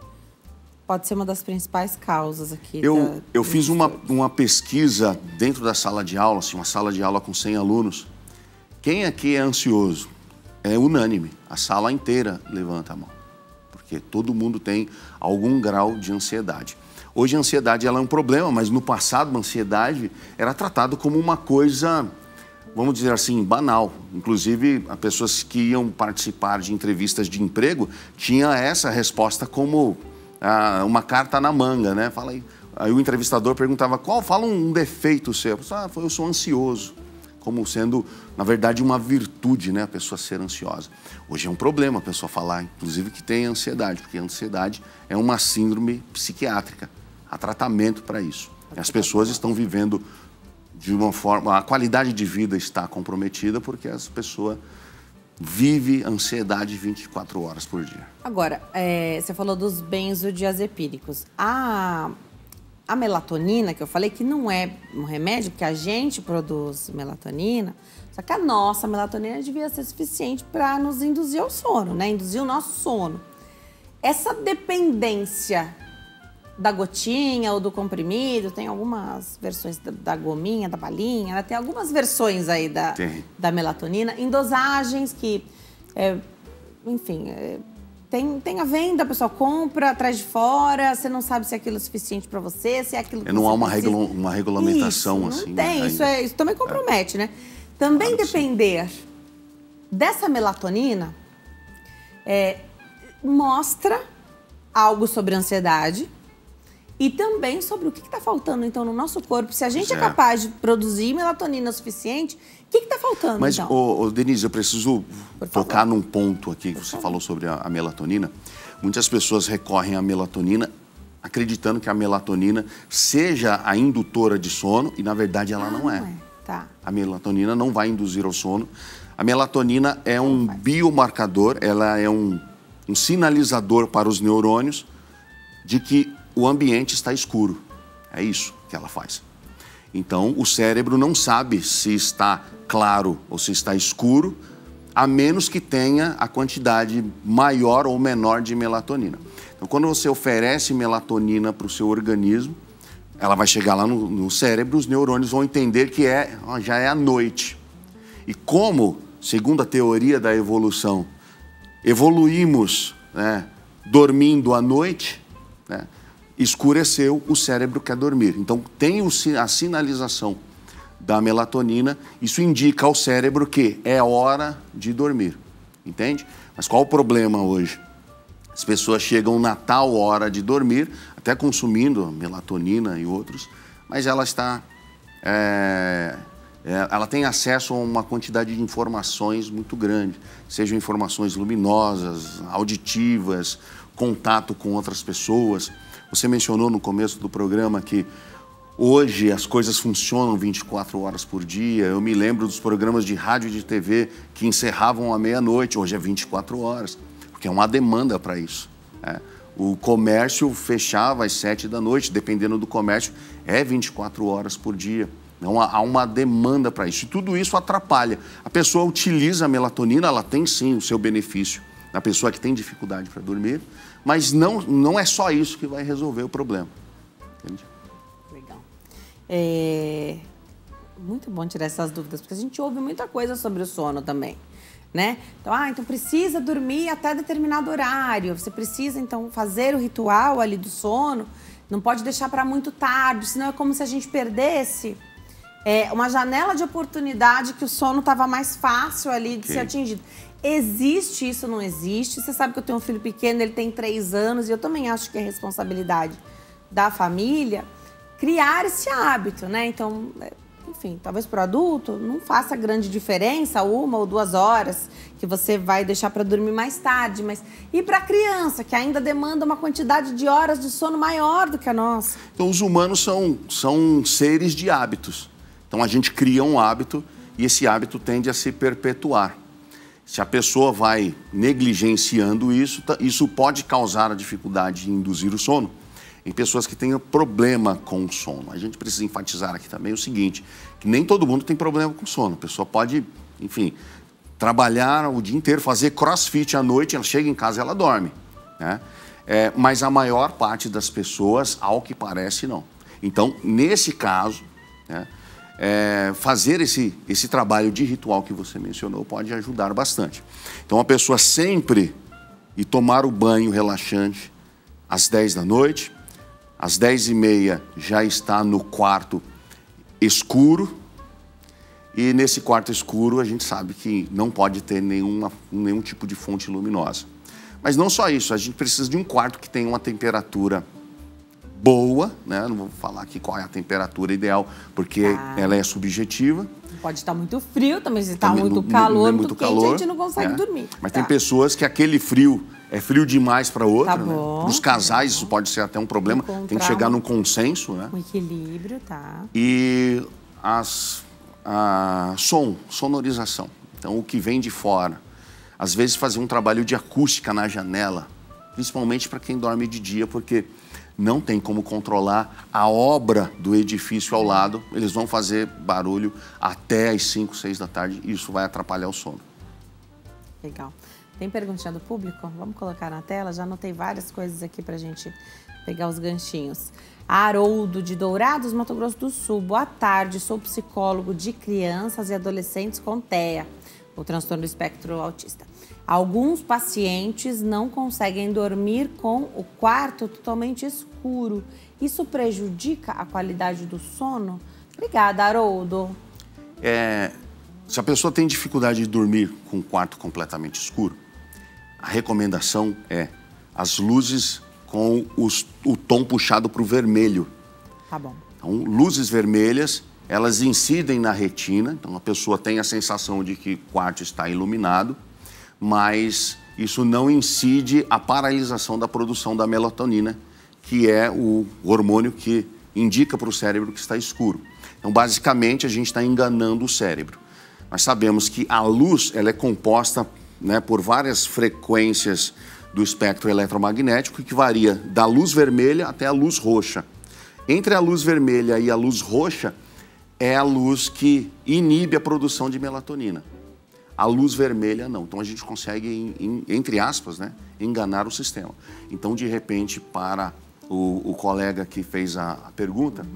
Speaker 1: pode ser uma das principais causas aqui.
Speaker 3: Eu fiz uma pesquisa dentro da sala de aula, assim, uma sala de aula com 100 alunos. Quem aqui é ansioso? É unânime, a sala inteira levanta a mão, porque todo mundo tem algum grau de ansiedade. Hoje a ansiedade ela é um problema, mas no passado a ansiedade era tratada como uma coisa, vamos dizer assim, banal. Inclusive, as pessoas que iam participar de entrevistas de emprego tinham essa resposta como uma carta na manga, né? Fala aí. Aí o entrevistador perguntava, fala um defeito seu. Eu sou ansioso. Como sendo, na verdade, uma virtude, né? A pessoa ser ansiosa. Hoje é um problema a pessoa falar, inclusive, que tem ansiedade, porque a ansiedade é uma síndrome psiquiátrica. Há tratamento para isso. As pessoas estão vivendo de uma forma... A qualidade de vida está comprometida porque as pessoas vivem ansiedade 24 horas por dia.
Speaker 1: Agora, você falou dos benzodiazepínicos. A melatonina, que eu falei que não é um remédio, porque a gente produz melatonina, só que a nossa melatonina devia ser suficiente para nos induzir ao sono, né? Induzir o nosso sono. Essa dependência da gotinha ou do comprimido, tem algumas versões da gominha, da balinha, né? Tem algumas versões aí da melatonina, em dosagens que, enfim... Tem a venda, a pessoa compra, traz de fora, você não sabe se é aquilo suficiente para você, se é aquilo que
Speaker 3: não há
Speaker 1: uma
Speaker 3: regulamentação
Speaker 1: isso,
Speaker 3: assim.
Speaker 1: Não tem, isso também compromete, né? Também claro, depender dessa melatonina mostra algo sobre a ansiedade e também sobre o que está faltando, então, no nosso corpo. Se a gente é capaz de produzir melatonina suficiente, o que está faltando,
Speaker 3: Mas,
Speaker 1: então?
Speaker 3: Denise, eu preciso tocar num ponto aqui que você falou sobre a melatonina. Muitas pessoas recorrem à melatonina acreditando que a melatonina seja a indutora de sono e, na verdade, ela não é.
Speaker 1: Tá.
Speaker 3: A melatonina não vai induzir ao sono. A melatonina é um biomarcador, ela é um sinalizador para os neurônios de que o ambiente está escuro. É isso que ela faz. Então, o cérebro não sabe se está claro ou se está escuro, a menos que tenha a quantidade maior ou menor de melatonina. Então, quando você oferece melatonina para o seu organismo, ela vai chegar lá no cérebro, os neurônios vão entender que já é a noite. E como, segundo a teoria da evolução, evoluímos, né, dormindo à noite, né, escureceu, o cérebro quer dormir. Então, tem a sinalização da melatonina, isso indica ao cérebro que é hora de dormir, entende? Mas qual o problema hoje? As pessoas chegam na tal hora de dormir, até consumindo melatonina e outros, mas ela está... ela tem acesso a uma quantidade de informações muito grande, sejam informações luminosas, auditivas, contato com outras pessoas. Você mencionou no começo do programa que hoje as coisas funcionam 24 horas por dia. Eu me lembro dos programas de rádio e de TV que encerravam à meia-noite, hoje é 24 horas, porque é uma demanda para isso. O comércio fechava às 7 da noite, dependendo do comércio, é 24 horas por dia. Então, há uma demanda para isso. E tudo isso atrapalha. A pessoa utiliza a melatonina, ela tem sim o seu benefício na pessoa que tem dificuldade para dormir, mas não é só isso que vai resolver o problema. Entende?
Speaker 1: Legal. Muito bom tirar essas dúvidas, porque a gente ouve muita coisa sobre o sono também, né? Então precisa dormir até determinado horário, você precisa, então, fazer o ritual ali do sono, não pode deixar para muito tarde, senão é como se a gente perdesse uma janela de oportunidade que o sono estava mais fácil ali de ser atingido. Existe isso, não existe? Você sabe que eu tenho um filho pequeno, ele tem 3 anos, e eu também acho que é responsabilidade da família criar esse hábito, né? Então, enfim, talvez para o adulto não faça grande diferença 1 ou 2 horas que você vai deixar para dormir mais tarde, mas e para a criança, que ainda demanda uma quantidade de horas de sono maior do que a nossa?
Speaker 3: Então, os humanos são seres de hábitos. Então, a gente cria um hábito e esse hábito tende a se perpetuar. Se a pessoa vai negligenciando isso, isso pode causar a dificuldade de induzir o sono em pessoas que tenham problema com o sono. A gente precisa enfatizar aqui também o seguinte, que nem todo mundo tem problema com sono. A pessoa pode, enfim, trabalhar o dia inteiro, fazer crossfit à noite, ela chega em casa e ela dorme, né? Mas a maior parte das pessoas, ao que parece, não. Então, nesse caso, né, fazer esse trabalho de ritual que você mencionou pode ajudar bastante. Então, a pessoa sempre tomar o banho relaxante às 10 da noite, às 10h30 já está no quarto escuro. E nesse quarto escuro a gente sabe que não pode ter nenhum tipo de fonte luminosa. Mas não só isso, a gente precisa de um quarto que tenha uma temperatura boa, né? Não vou falar aqui qual é a temperatura ideal, porque ela é subjetiva.
Speaker 1: Pode estar muito frio também, se está muito calor, muito quente, calor, a gente não consegue dormir.
Speaker 3: Mas tem pessoas que aquele frio é frio demais para outra, né? Para os casais isso pode ser até um problema, tem que chegar num consenso, né?
Speaker 1: Um equilíbrio, tá.
Speaker 3: E sonorização. Então, o que vem de fora. Às vezes, fazer um trabalho de acústica na janela, principalmente para quem dorme de dia, porque não tem como controlar a obra do edifício ao lado. Eles vão fazer barulho até às 5, 6 da tarde e isso vai atrapalhar o sono.
Speaker 1: Legal. Tem perguntinha do público? Vamos colocar na tela? Já anotei várias coisas aqui para a gente pegar os ganchinhos. Haroldo, de Dourados, Mato Grosso do Sul. Boa tarde, sou psicólogo de crianças e adolescentes com TEA, o transtorno do espectro autista. Alguns pacientes não conseguem dormir com o quarto totalmente escuro. Isso prejudica a qualidade do sono? Obrigada, Haroldo.
Speaker 3: Se a pessoa tem dificuldade de dormir com o quarto completamente escuro, a recomendação é as luzes com o tom puxado para o vermelho.
Speaker 1: Tá bom.
Speaker 3: Então, luzes vermelhas, elas incidem na retina, então a pessoa tem a sensação de que o quarto está iluminado, mas isso não incide a paralisação da produção da melatonina, que é o hormônio que indica para o cérebro que está escuro. Então, basicamente, a gente está enganando o cérebro. Nós sabemos que a luz ela é composta, né, por várias frequências do espectro eletromagnético, que varia da luz vermelha até a luz roxa. Entre a luz vermelha e a luz roxa é a luz que inibe a produção de melatonina. A luz vermelha não. Então a gente consegue, entre aspas, né, enganar o sistema. Então, de repente, para o colega que fez a pergunta,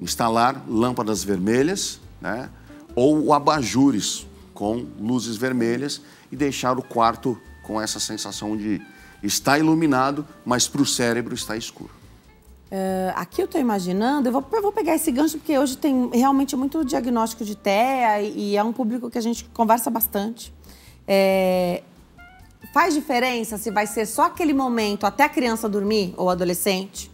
Speaker 3: instalar lâmpadas vermelhas, né, ou abajures com luzes vermelhas e deixar o quarto com essa sensação de estar iluminado, mas para o cérebro está escuro.
Speaker 1: Aqui eu estou imaginando, eu vou pegar esse gancho porque hoje tem realmente muito diagnóstico de TEA e é um público que a gente conversa bastante. Faz diferença se vai ser só aquele momento até a criança dormir ou adolescente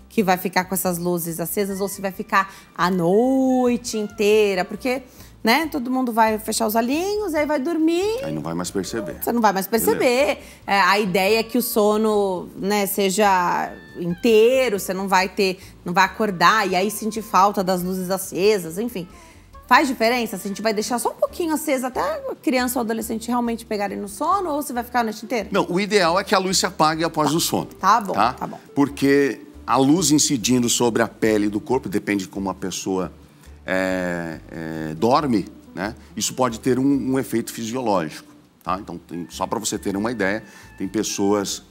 Speaker 1: que vai ficar com essas luzes acesas ou se vai ficar a noite inteira, porque, né, todo mundo vai fechar os olhinhos, aí vai dormir.
Speaker 3: Aí não vai mais perceber.
Speaker 1: Você não vai mais perceber. A ideia é que o sono, né, seja inteiro, você não vai acordar e aí sentir falta das luzes acesas, enfim. Faz diferença se a gente vai deixar só um pouquinho acesa até a criança ou adolescente realmente pegarem no sono ou se vai ficar a noite inteira?
Speaker 3: Não, o ideal é que a luz se apague após o sono.
Speaker 1: Tá bom, tá bom.
Speaker 3: Porque a luz incidindo sobre a pele do corpo, depende de como a pessoa dorme, né? Isso pode ter um efeito fisiológico, tá? Então, só para você ter uma ideia, tem pessoas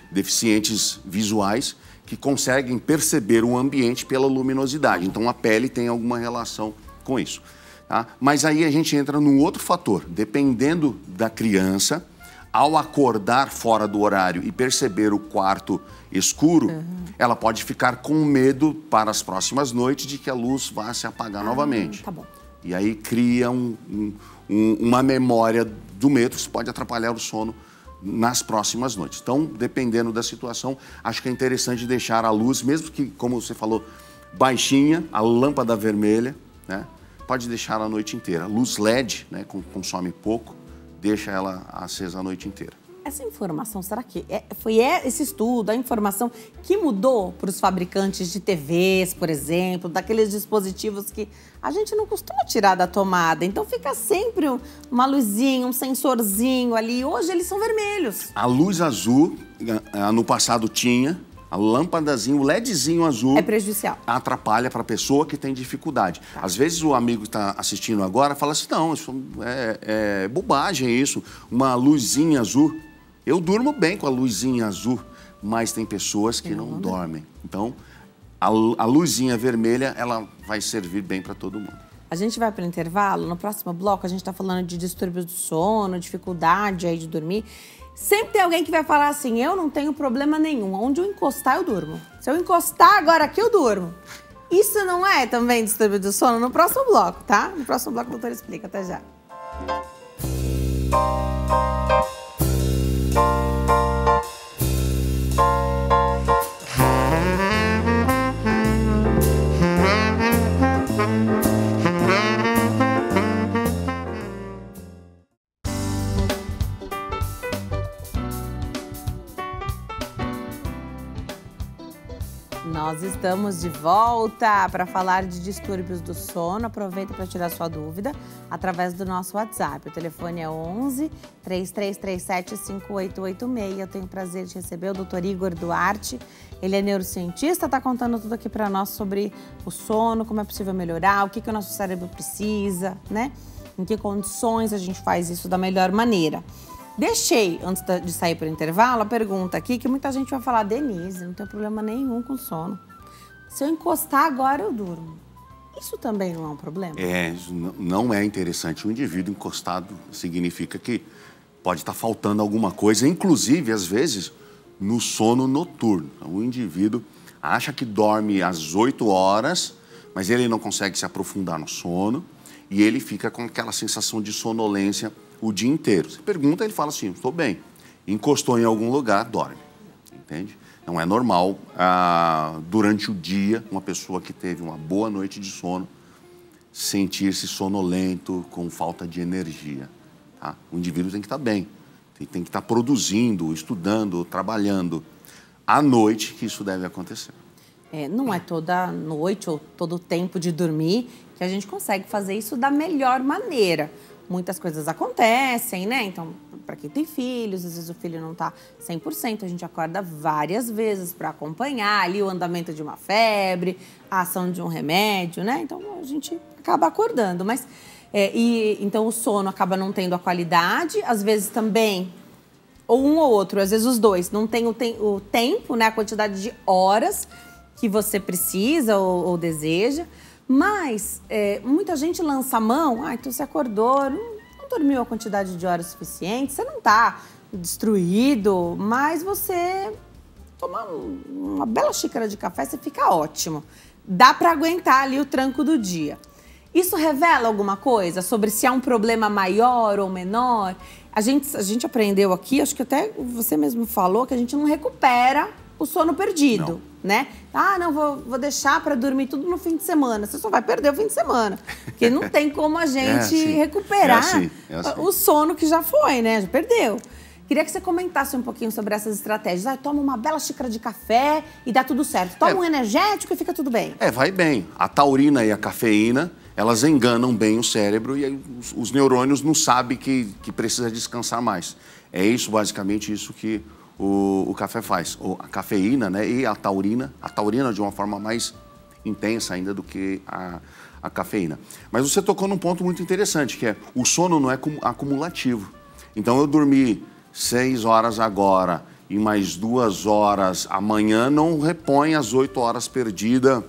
Speaker 3: deficientes visuais que conseguem perceber o ambiente pela luminosidade. Então, a pele tem alguma relação com isso, tá? Mas aí a gente entra num outro fator. Dependendo da criança, ao acordar fora do horário e perceber o quarto escuro, ela pode ficar com medo para as próximas noites de que a luz vá se apagar novamente.
Speaker 1: Tá bom.
Speaker 3: E aí cria uma memória do medo, que pode atrapalhar o sono nas próximas noites. Então, dependendo da situação, acho que é interessante deixar a luz, mesmo que, como você falou, baixinha, a lâmpada vermelha, né? Pode deixar a noite inteira. Luz LED, né, consome pouco, deixa ela acesa a noite inteira.
Speaker 1: Essa informação, será que foi esse estudo, a informação que mudou para os fabricantes de TVs, por exemplo, daqueles dispositivos que a gente não costuma tirar da tomada, então fica sempre uma luzinha, um sensorzinho ali, hoje eles são vermelhos.
Speaker 3: A luz azul, no passado tinha, a lâmpadazinha, o LEDzinho azul...
Speaker 1: É prejudicial.
Speaker 3: Atrapalha para a pessoa que tem dificuldade. Tá. Às vezes o amigo que está assistindo agora fala assim, não, isso é bobagem isso, uma luzinha azul. Eu durmo bem com a luzinha azul, mas tem pessoas que não dormem. Então, a luzinha vermelha, ela vai servir bem para todo mundo.
Speaker 1: A gente vai para o intervalo. No próximo bloco, a gente está falando de distúrbios do sono, dificuldade aí de dormir. Sempre tem alguém que vai falar assim, eu não tenho problema nenhum. Onde eu encostar, eu durmo. Se eu encostar agora aqui, eu durmo. Isso não é também distúrbio do sono? No próximo bloco, tá? No próximo bloco o doutor explica. Até já. Nós estamos de volta para falar de distúrbios do sono. Aproveita para tirar sua dúvida através do nosso WhatsApp. O telefone é 11 3337 5886. Eu tenho o prazer de receber o Dr. Igor Duarte. Ele é neurocientista, está contando tudo aqui para nós sobre o sono, como é possível melhorar, o que o nosso cérebro precisa, né? Em que condições a gente faz isso da melhor maneira. Deixei, antes de sair para o intervalo, a pergunta aqui que muita gente vai falar: Denise, não tem problema nenhum com sono. Se eu encostar agora, eu durmo. Isso também não é um problema?
Speaker 3: Isso não é interessante. O indivíduo encostado significa que pode estar faltando alguma coisa, inclusive, às vezes, no sono noturno. O indivíduo acha que dorme às 8 horas, mas ele não consegue se aprofundar no sono e ele fica com aquela sensação de sonolência o dia inteiro. Você pergunta, ele fala assim: estou bem. Encostou em algum lugar, dorme. Entende? Não é normal, durante o dia, uma pessoa que teve uma boa noite de sono sentir-se sonolento, com falta de energia. Tá? O indivíduo tem que estar bem. Tem que estar produzindo, estudando, trabalhando. À noite que isso deve acontecer.
Speaker 1: Não é toda noite ou todo tempo de dormir que a gente consegue fazer isso da melhor maneira. Muitas coisas acontecem, né? Então, para quem tem filhos, às vezes o filho não está 100%, a gente acorda várias vezes para acompanhar ali o andamento de uma febre, a ação de um remédio, né? Então, a gente acaba acordando, mas... então, o sono acaba não tendo a qualidade, às vezes também, ou um ou outro, às vezes os dois, não tem o tempo, né? A quantidade de horas que você precisa ou deseja. Mas muita gente lança a mão: então você acordou, não dormiu a quantidade de horas suficiente, você não está destruído, mas você toma uma bela xícara de café, você fica ótimo. Dá para aguentar ali o tranco do dia. Isso revela alguma coisa sobre se há um problema maior ou menor? A gente aprendeu aqui, acho que até você mesmo falou, que a gente não recupera o sono perdido, né? Não, vou deixar para dormir tudo no fim de semana. Você só vai perder o fim de semana. Porque não tem como a gente recuperar o sono que já foi, né? Já perdeu. Queria que você comentasse um pouquinho sobre essas estratégias. Toma uma bela xícara de café e dá tudo certo. Toma um energético e fica tudo bem.
Speaker 3: Vai bem. A taurina e a cafeína, elas enganam bem o cérebro e aí os neurônios não sabem que precisa descansar mais. É isso, basicamente, isso que o café faz. A cafeína, né, e a taurina de uma forma mais intensa ainda do que a cafeína. Mas você tocou num ponto muito interessante, que é o sono não é acumulativo. Então, eu dormi 6 horas agora e mais 2 horas amanhã, não repõe as 8 horas perdidas,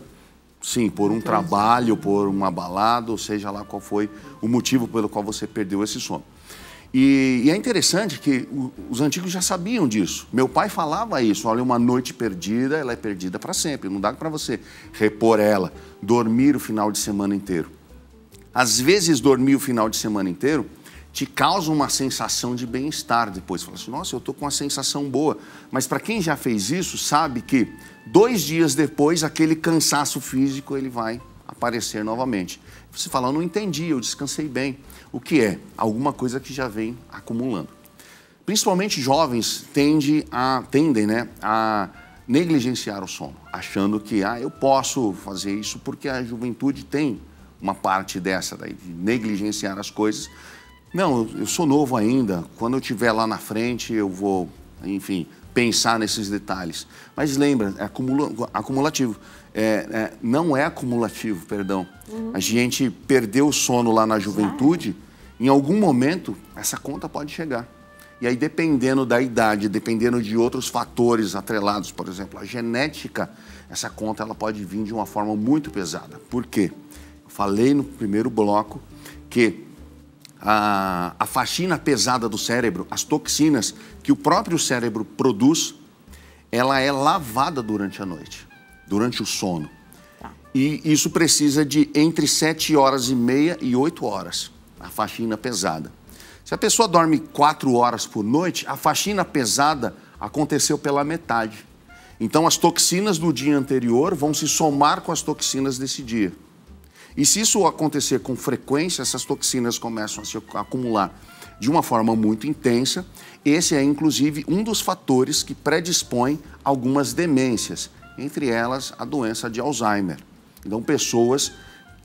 Speaker 3: sim, por um trabalho, por uma balada, ou seja lá qual foi o motivo pelo qual você perdeu esse sono. E é interessante que os antigos já sabiam disso. Meu pai falava isso: olha, uma noite perdida, ela é perdida para sempre. Não dá para você repor ela, dormir o final de semana inteiro. Às vezes, dormir o final de semana inteiro te causa uma sensação de bem-estar depois. Você fala assim: nossa, eu estou com uma sensação boa. Mas para quem já fez isso, sabe que 2 dias depois, aquele cansaço físico ele vai aparecer novamente. Você fala: eu não entendi, eu descansei bem. O que é? Alguma coisa que já vem acumulando. Principalmente jovens tendem, né, a negligenciar o sono, achando que eu posso fazer isso porque a juventude tem uma parte dessa daí, de negligenciar as coisas. Não, eu sou novo ainda, quando eu estiver lá na frente eu vou, enfim, pensar nesses detalhes. Mas lembra, é acumulativo. Não é acumulativo, perdão. A gente perdeu o sono lá na juventude, em algum momento essa conta pode chegar. E aí, dependendo da idade, dependendo de outros fatores atrelados, por exemplo, a genética, essa conta ela pode vir de uma forma muito pesada. Por quê? Eu falei no primeiro bloco que a faxina pesada do cérebro, as toxinas que o próprio cérebro produz, ela é lavada durante a noite, durante o sono.
Speaker 1: Tá.
Speaker 3: E isso precisa de entre 7h30 e 8 horas, a faxina pesada. Se a pessoa dorme 4 horas por noite, a faxina pesada aconteceu pela metade. Então, as toxinas do dia anterior vão se somar com as toxinas desse dia. E se isso acontecer com frequência, essas toxinas começam a se acumular de uma forma muito intensa. Esse é, inclusive, um dos fatores que predispõe algumas demências, entre elas a doença de Alzheimer. Então, pessoas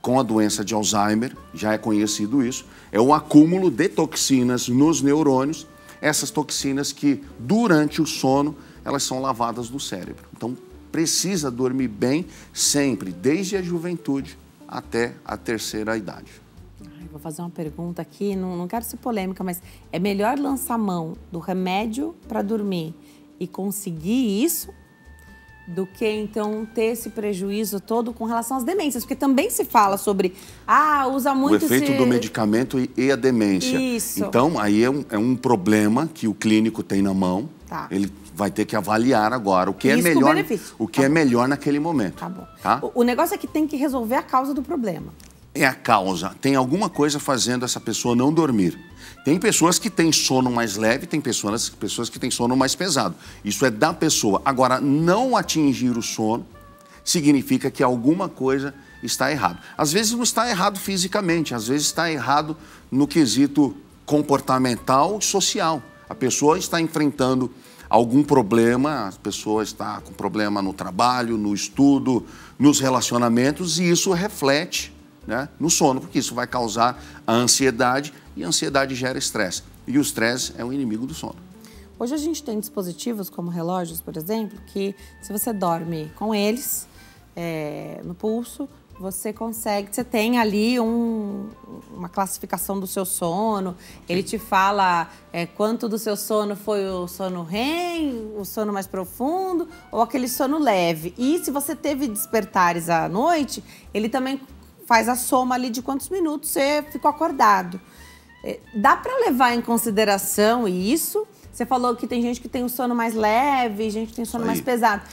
Speaker 3: com a doença de Alzheimer, já é conhecido isso, é o acúmulo de toxinas nos neurônios, essas toxinas que, durante o sono, elas são lavadas do cérebro. Então, precisa dormir bem sempre, desde a juventude até a terceira idade.
Speaker 1: Vou fazer uma pergunta aqui, não quero ser polêmica, mas é melhor lançar mão do remédio para dormir e conseguir isso do que, então, ter esse prejuízo todo com relação às demências? Porque também se fala sobre, usa muito...
Speaker 3: O efeito do medicamento e a demência.
Speaker 1: Isso.
Speaker 3: Então, aí é um problema que o clínico tem na mão.
Speaker 1: Tá.
Speaker 3: Ele vai ter que avaliar agora o que
Speaker 1: Risco,
Speaker 3: é melhor,
Speaker 1: benefício.
Speaker 3: o que é melhor naquele momento.
Speaker 1: Tá bom.
Speaker 3: Tá?
Speaker 1: O negócio é que tem que resolver a causa do problema.
Speaker 3: É a causa. Tem alguma coisa fazendo essa pessoa não dormir. Tem pessoas que têm sono mais leve, tem pessoas que têm sono mais pesado. Isso é da pessoa. Agora, não atingir o sono significa que alguma coisa está errado. Às vezes não está errado fisicamente, às vezes está errado no quesito comportamental e social. A pessoa está enfrentando algum problema, a pessoa está com problema no trabalho, no estudo, nos relacionamentos, e isso reflete, né, no sono, porque isso vai causar a ansiedade, e a ansiedade gera estresse. E o estresse é o inimigo do sono.
Speaker 1: Hoje a gente tem dispositivos como relógios, por exemplo, que se você dorme com eles no pulso, você tem ali uma classificação do seu sono, ele te fala quanto do seu sono foi o sono REM, o sono mais profundo ou aquele sono leve. E se você teve despertares à noite, ele também faz a soma ali de quantos minutos você ficou acordado. Dá para levar em consideração isso? Você falou que tem gente que tem um sono mais leve, gente que tem sono mais pesado.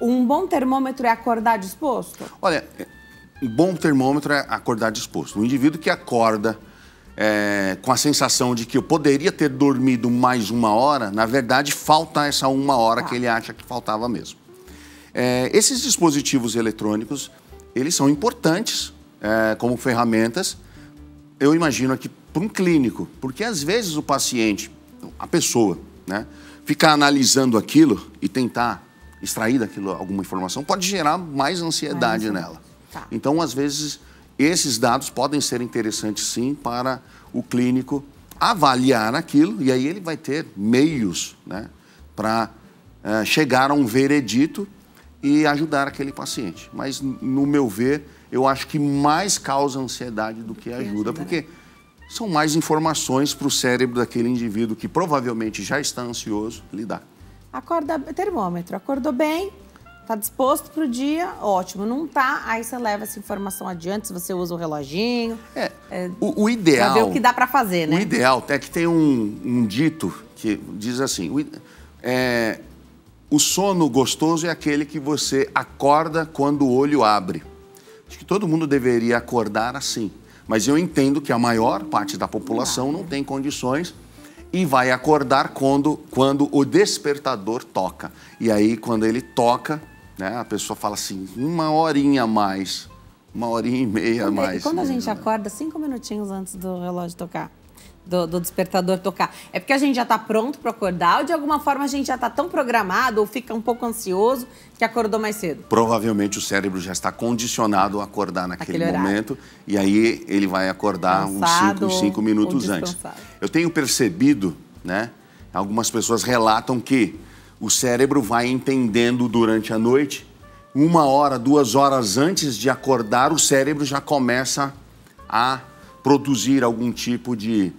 Speaker 1: Um bom termômetro é acordar disposto?
Speaker 3: Olha, um bom termômetro é acordar disposto. Um indivíduo que acorda com a sensação de que eu poderia ter dormido mais 1 hora, na verdade, falta essa 1 hora que ele acha que faltava mesmo. Esses dispositivos eletrônicos, eles são importantes como ferramentas, eu imagino aqui, para um clínico, porque às vezes o paciente, a pessoa, né, ficar analisando aquilo e tentar extrair daquilo alguma informação pode gerar mais ansiedade nela.
Speaker 1: Tá.
Speaker 3: Então, às vezes, esses dados podem ser interessantes, sim, para o clínico avaliar aquilo, e aí ele vai ter meios, né, para chegar a um veredito e ajudar aquele paciente. Mas, no meu ver, eu acho que mais causa ansiedade do que ajuda, porque são mais informações para o cérebro daquele indivíduo que provavelmente já está ansioso lidar. Acorda,
Speaker 1: termômetro, acordou bem, está disposto para o dia, ótimo. Não está, aí você leva essa informação adiante, se você usa o reloginho.
Speaker 3: O ideal...
Speaker 1: Para ver o que dá para fazer, né?
Speaker 3: O ideal é que tem um dito que diz assim, o sono gostoso é aquele que você acorda quando o olho abre. Acho que todo mundo deveria acordar assim. Mas eu entendo que a maior parte da população não tem condições e vai acordar quando o despertador toca. E aí, quando ele toca, né, a pessoa fala assim, 1 horinha a mais, 1h30 a mais.
Speaker 1: E quando a gente acorda 5 minutinhos antes do relógio tocar, do despertador tocar, é porque a gente já está pronto para acordar ou de alguma forma a gente já está tão programado ou fica um pouco ansioso que acordou mais cedo?
Speaker 3: Provavelmente o cérebro já está condicionado a acordar naquele momento e aí ele vai acordar cansado, uns 5 minutos antes. Eu tenho percebido, né, algumas pessoas relatam que o cérebro vai entendendo durante a noite, 1 hora, 2 horas antes de acordar, o cérebro já começa a produzir algum tipo de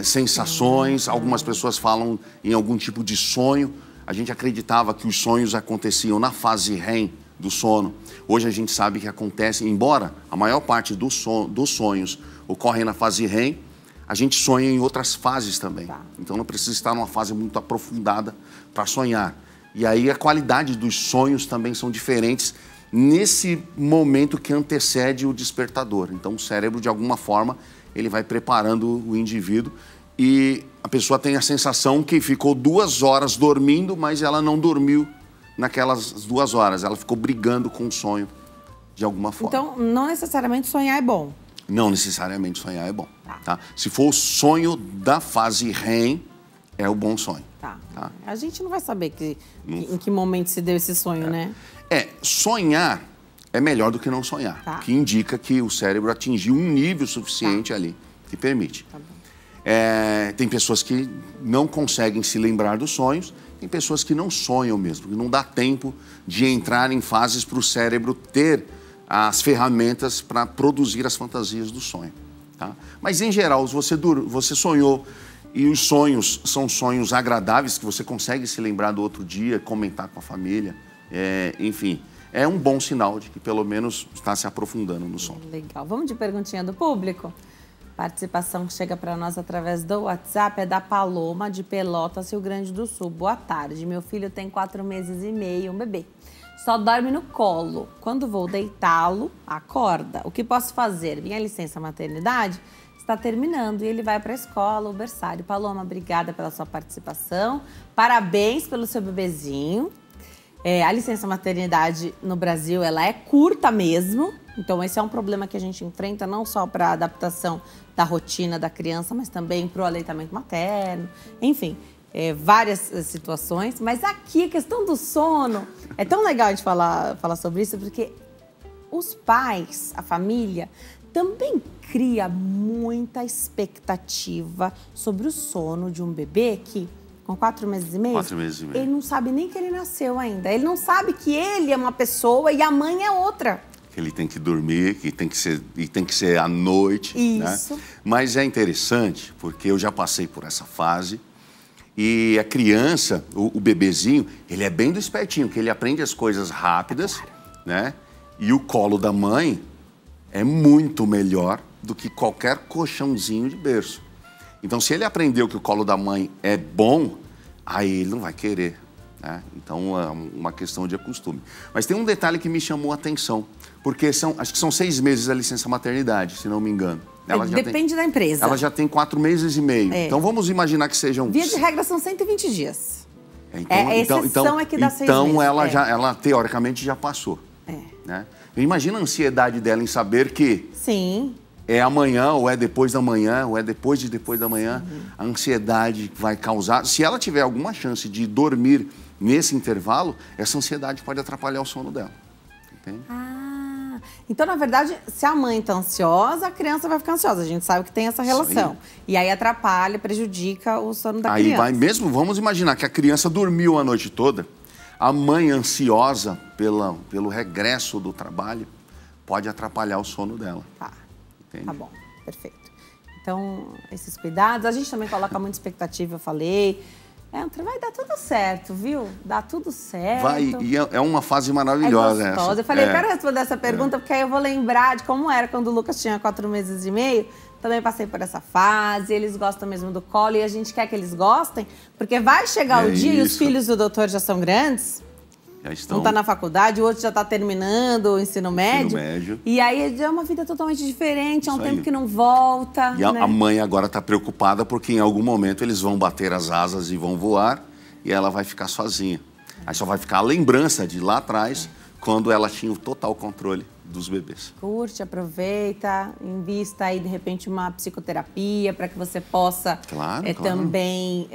Speaker 3: sensações. Algumas pessoas falam em algum tipo de sonho. A gente acreditava que os sonhos aconteciam na fase REM do sono. Hoje a gente sabe que acontece, embora a maior parte dos sonhos ocorrem na fase REM, a gente sonha em outras fases também. Então não precisa estar numa fase muito aprofundada para sonhar. E aí a qualidade dos sonhos também são diferentes nesse momento que antecede o despertador. Então o cérebro, de alguma forma, ele vai preparando o indivíduo e a pessoa tem a sensação que ficou 2 horas dormindo, mas ela não dormiu naquelas 2 horas. Ela ficou brigando com o sonho de alguma forma.
Speaker 1: Então, não necessariamente sonhar é bom.
Speaker 3: Não necessariamente sonhar é bom. Tá? Se for o sonho da fase REM, é o bom sonho.
Speaker 1: Tá. A gente não vai saber em que momento se deu esse sonho, né?
Speaker 3: Sonhar é melhor do que não sonhar.
Speaker 1: Tá.
Speaker 3: Que indica que o cérebro atingiu um nível suficiente ali que permite.
Speaker 1: Tá bom.
Speaker 3: Tem pessoas que não conseguem se lembrar dos sonhos, tem pessoas que não sonham mesmo, que não dá tempo de entrar em fases para o cérebro ter as ferramentas para produzir as fantasias do sonho. Tá? Mas, em geral, se você sonhou e os sonhos são sonhos agradáveis, que você consegue se lembrar do outro dia, comentar com a família, enfim, é um bom sinal de que pelo menos está se aprofundando no sonho.
Speaker 1: Legal. Vamos de perguntinha do público? Participação que chega para nós através do WhatsApp é da Paloma, de Pelotas, Rio Grande do Sul. Boa tarde. Meu filho tem 4 meses e meio, um bebê. Só dorme no colo. Quando vou deitá-lo, acorda. O que posso fazer? Minha licença maternidade está terminando e ele vai para a escola, o berçário. Paloma, obrigada pela sua participação. Parabéns pelo seu bebezinho. A licença maternidade no Brasil, ela é curta mesmo. Então, esse é um problema que a gente enfrenta não só para a adaptação da rotina da criança, mas também para o aleitamento materno. Enfim, várias situações. Mas aqui, a questão do sono, é tão legal a gente falar sobre isso, porque os pais, a família, também cria muita expectativa sobre o sono de um bebê que, com 4 meses e meio,
Speaker 3: 4 meses e meio,
Speaker 1: ele não sabe nem que ele nasceu ainda. Ele não sabe que ele é uma pessoa e a mãe é outra.
Speaker 3: Que ele tem que dormir, que tem que ser à noite.
Speaker 1: Isso.
Speaker 3: Né? Mas é interessante, porque eu já passei por essa fase e a criança, o bebezinho, ele é bem do espertinho, que ele aprende as coisas rápidas, né? E o colo da mãe é muito melhor do que qualquer colchãozinho de berço. Então, se ele aprendeu que o colo da mãe é bom, aí ele não vai querer, né? Então, é uma questão de costume. Mas tem um detalhe que me chamou a atenção, porque acho que são 6 meses a licença maternidade, se não me engano.
Speaker 1: Depende da empresa.
Speaker 3: Ela já tem 4 meses e meio. Então, vamos imaginar que sejam...
Speaker 1: Via de regra, são 120 dias.
Speaker 3: A
Speaker 1: exceção é que dá 6 meses.
Speaker 3: Então, ela teoricamente já passou. Né? Imagina a ansiedade dela em saber que...
Speaker 1: Sim.
Speaker 3: É amanhã, ou é depois da manhã, ou é depois da manhã. Sim. A ansiedade vai causar... Se ela tiver alguma chance de dormir nesse intervalo, essa ansiedade pode atrapalhar o sono dela. Entende?
Speaker 1: Então, na verdade, se a mãe está ansiosa, a criança vai ficar ansiosa. A gente sabe que tem essa relação. E aí atrapalha, prejudica o sono da criança.
Speaker 3: Aí vai mesmo, vamos imaginar que a criança dormiu a noite toda, a mãe ansiosa pelo regresso do trabalho pode atrapalhar o sono dela.
Speaker 1: Tá bom, perfeito. Então, esses cuidados, a gente também coloca muita expectativa, eu falei. Vai dar tudo certo, viu? Dá tudo certo.
Speaker 3: E é uma fase maravilhosa essa.
Speaker 1: Eu falei, eu quero responder essa pergunta, porque aí eu vou lembrar de como era quando o Lucas tinha 4 meses e meio. Também passei por essa fase, eles gostam mesmo do colo e a gente quer que eles gostem, porque vai chegar o dia e os filhos do doutor já são grandes. Um está na faculdade, o outro já está terminando o ensino médio. E aí é uma vida totalmente diferente, é um tempo que não volta.
Speaker 3: E a mãe agora está preocupada porque em algum momento eles vão bater as asas e vão voar e ela vai ficar sozinha. Aí só vai ficar a lembrança de lá atrás, quando ela tinha o total controle dos bebês.
Speaker 1: Curte, aproveita, invista aí de repente uma psicoterapia para que você possa também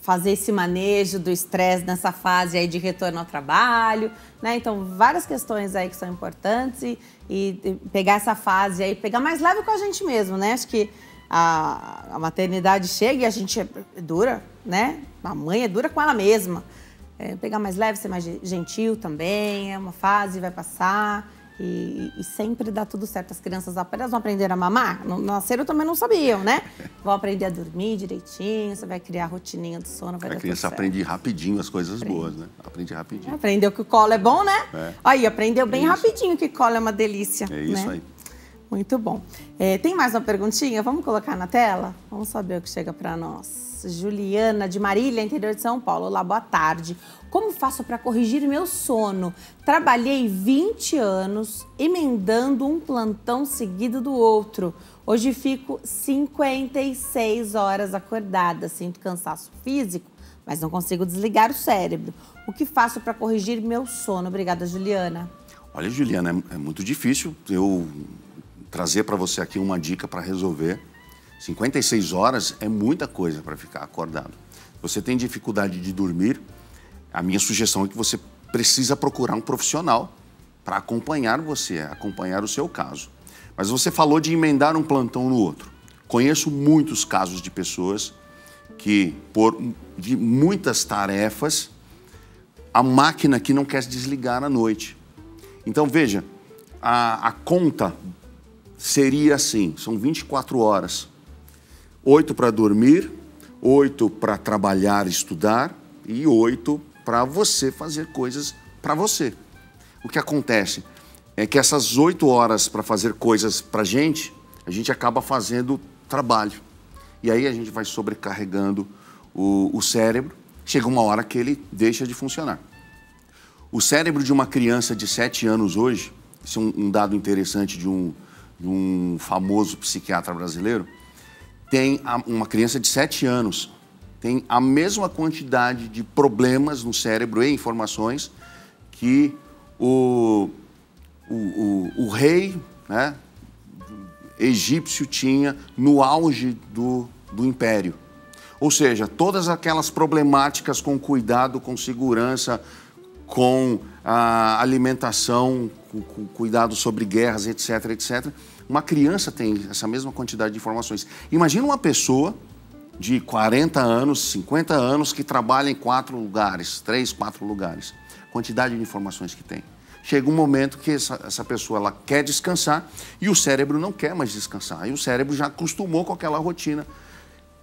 Speaker 1: fazer esse manejo do estresse nessa fase aí de retorno ao trabalho, né? Então, várias questões aí que são importantes e pegar essa fase aí, pegar mais leve com a gente mesmo, né? Acho que a maternidade chega e a gente é dura, né? A mãe é dura com ela mesma. Pegar mais leve, ser mais gentil também, é uma fase, vai passar. E sempre dá tudo certo. As crianças apenas vão aprender a mamar. Nasceram também não sabiam, né? Vão aprender a dormir direitinho, você vai criar a rotininha do sono, vai dar tudo certo. A criança
Speaker 3: aprende rapidinho as coisas boas, né? Aprende rapidinho.
Speaker 1: Aprendeu que o colo é bom, né? Aí, aprendeu bem rapidinho que colo é uma delícia.
Speaker 3: É isso, né? Aí.
Speaker 1: Muito bom. Tem mais uma perguntinha? Vamos colocar na tela? Vamos saber o que chega para nós. Juliana, de Marília, interior de São Paulo. Olá, boa tarde. Como faço para corrigir meu sono? Trabalhei 20 anos, emendando um plantão seguido do outro. Hoje fico 56 horas acordada. Sinto cansaço físico, mas não consigo desligar o cérebro. O que faço para corrigir meu sono? Obrigada, Juliana.
Speaker 3: Olha, Juliana, é muito difícil eu trazer para você aqui uma dica para resolver. 56 horas é muita coisa para ficar acordado. Você tem dificuldade de dormir, a minha sugestão é que você precisa procurar um profissional para acompanhar você, acompanhar o seu caso. Mas você falou de emendar um plantão no outro. Conheço muitos casos de pessoas que, de muitas tarefas, a máquina que não quer se desligar à noite. Então, veja, a conta seria assim, são 24 horas. 8 para dormir, 8 para trabalhar e estudar e 8 para você fazer coisas para você. O que acontece é que essas 8 horas para fazer coisas para a gente acaba fazendo trabalho. E aí a gente vai sobrecarregando o cérebro, chega uma hora que ele deixa de funcionar. O cérebro de uma criança de 7 anos hoje, isso é um dado interessante de um famoso psiquiatra brasileiro, tem uma criança de 7 anos, tem a mesma quantidade de problemas no cérebro e informações que o rei, né, egípcio tinha no auge do império. Ou seja, todas aquelas problemáticas com cuidado, com segurança, com a alimentação, com cuidado sobre guerras, etc, etc. Uma criança tem essa mesma quantidade de informações. Imagina uma pessoa de 40 anos, 50 anos, que trabalha em 4 lugares, 3, 4 lugares. Quantidade de informações que tem. Chega um momento que essa pessoa ela quer descansar e o cérebro não quer mais descansar. Aí o cérebro já acostumou com aquela rotina.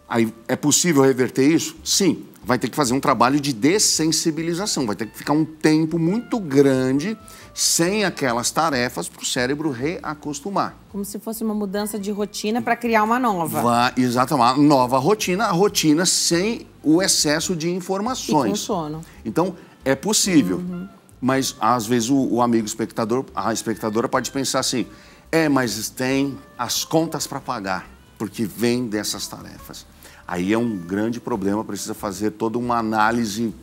Speaker 3: Aí é possível reverter isso? Sim. Vai ter que fazer um trabalho de dessensibilização. Vai ter que ficar um tempo muito grande sem aquelas tarefas para o cérebro reacostumar.
Speaker 1: Como se fosse uma mudança de rotina para criar uma nova.
Speaker 3: Exatamente, uma nova rotina, a rotina sem o excesso de informações.
Speaker 1: E com sono.
Speaker 3: Então, é possível. Mas, às vezes, o amigo espectador, a espectadora pode pensar assim, mas tem as contas para pagar, porque vem dessas tarefas. Aí é um grande problema, precisa fazer toda uma análise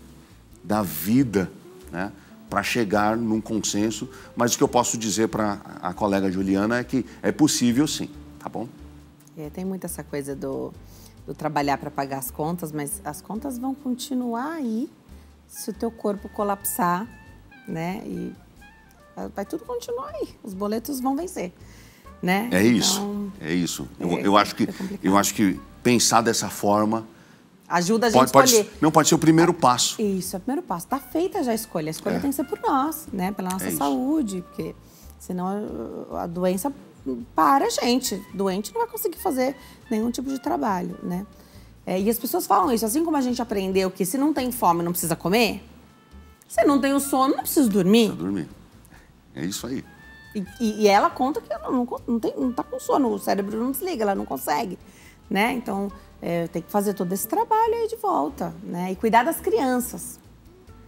Speaker 3: da vida, né, para chegar num consenso. Mas o que eu posso dizer para a colega Juliana é que é possível sim, tá bom?
Speaker 1: Tem muito essa coisa do trabalhar para pagar as contas, mas as contas vão continuar aí se o teu corpo colapsar, né? E vai tudo continuar aí, os boletos vão vencer, né?
Speaker 3: É isso, é isso. Eu acho que pensar dessa forma
Speaker 1: ajuda a gente a escolher.
Speaker 3: Pode ser o primeiro passo.
Speaker 1: Isso, é o primeiro passo. Está feita já a escolha. A escolha tem que ser por nós, né? Pela nossa saúde, porque senão a doença para a gente. Doente não vai conseguir fazer nenhum tipo de trabalho, né? E as pessoas falam isso, assim como a gente aprendeu que se não tem fome não precisa comer, se não tem o sono não precisa dormir.
Speaker 3: Precisa dormir. É isso aí.
Speaker 1: E ela conta que ela não tá com sono, o cérebro não desliga, ela não consegue, né? Então, tem que fazer todo esse trabalho aí de volta, né? E cuidar das crianças,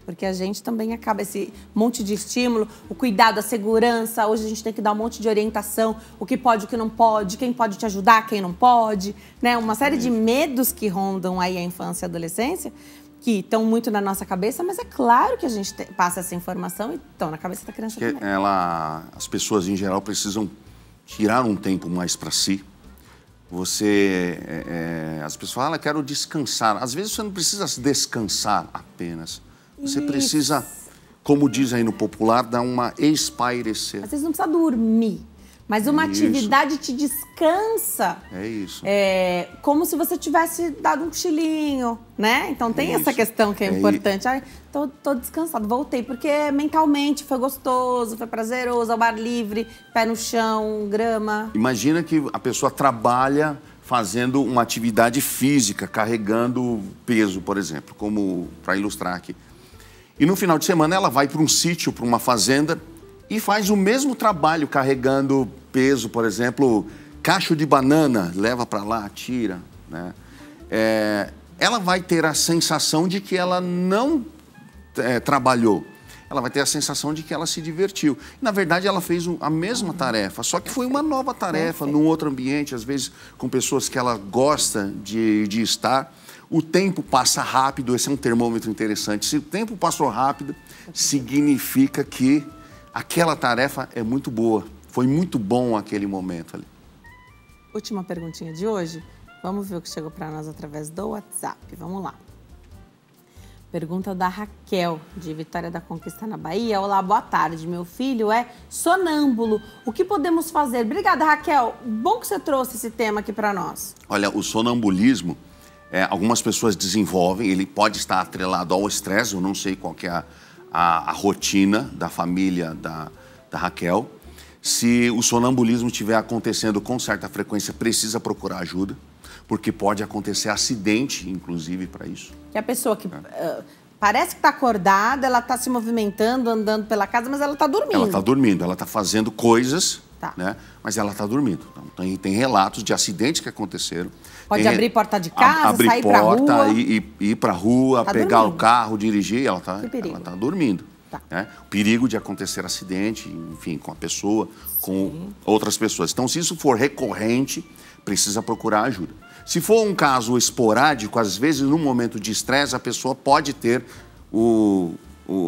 Speaker 1: porque a gente também acaba esse monte de estímulo, o cuidado, a segurança. Hoje a gente tem que dar um monte de orientação, o que pode, o que não pode, quem pode te ajudar, quem não pode, né? Uma série de medos que rondam aí a infância e a adolescência, que estão muito na nossa cabeça, mas é claro que a gente passa essa informação e estão na cabeça da criança também.
Speaker 3: As pessoas, em geral, precisam tirar um tempo mais para si. As pessoas falam, quero descansar. Às vezes você não precisa descansar apenas. Você precisa, como diz aí no popular, dar uma espairecer.
Speaker 1: Às vezes não precisa dormir, mas uma atividade te descansa.
Speaker 3: É isso.
Speaker 1: Como se você tivesse dado um cochilinho, né? Então tem essa questão que é importante. Ai, tô descansado, voltei, porque mentalmente foi gostoso, foi prazeroso, ao ar livre, pé no chão, grama.
Speaker 3: Imagina que a pessoa trabalha fazendo uma atividade física, carregando peso, por exemplo, como para ilustrar aqui. E no final de semana ela vai para um sítio, para uma fazenda e faz o mesmo trabalho carregando peso, por exemplo, cacho de banana, leva para lá, tira, né? ela vai ter a sensação de que ela não trabalhou. Ela vai ter a sensação de que ela se divertiu. Na verdade, ela fez a mesma tarefa, só que foi uma nova tarefa, num outro ambiente, às vezes com pessoas que ela gosta de estar. O tempo passa rápido, esse é um termômetro interessante. Se o tempo passou rápido, significa que aquela tarefa é muito boa. Foi muito bom aquele momento ali.
Speaker 1: Última perguntinha de hoje. Vamos ver o que chegou para nós através do WhatsApp. Vamos lá. Pergunta da Raquel, de Vitória da Conquista, na Bahia. Olá, boa tarde. Meu filho é sonâmbulo. O que podemos fazer? Obrigada, Raquel. Bom que você trouxe esse tema aqui para nós.
Speaker 3: Olha, o sonambulismo, algumas pessoas desenvolvem, ele pode estar atrelado ao estresse. Eu não sei qual que é a rotina da família da Raquel. Se o sonambulismo estiver acontecendo com certa frequência, precisa procurar ajuda, porque pode acontecer acidente, inclusive, para isso.
Speaker 1: E a pessoa que parece que está acordada, ela está se movimentando, andando pela casa, mas ela está dormindo.
Speaker 3: Ela está dormindo, ela está fazendo coisas, né? Mas ela está dormindo. Então, tem relatos de acidentes que aconteceram.
Speaker 1: Pode abrir porta de casa, sair para a rua.
Speaker 3: Abrir porta, ir para a rua, pegar o carro, dirigir, ela está dormindo. Né? O perigo de acontecer acidente, enfim, com a pessoa, com outras pessoas. Então, se isso for recorrente, precisa procurar ajuda. Se for um caso esporádico, às vezes, num momento de estresse, a pessoa pode ter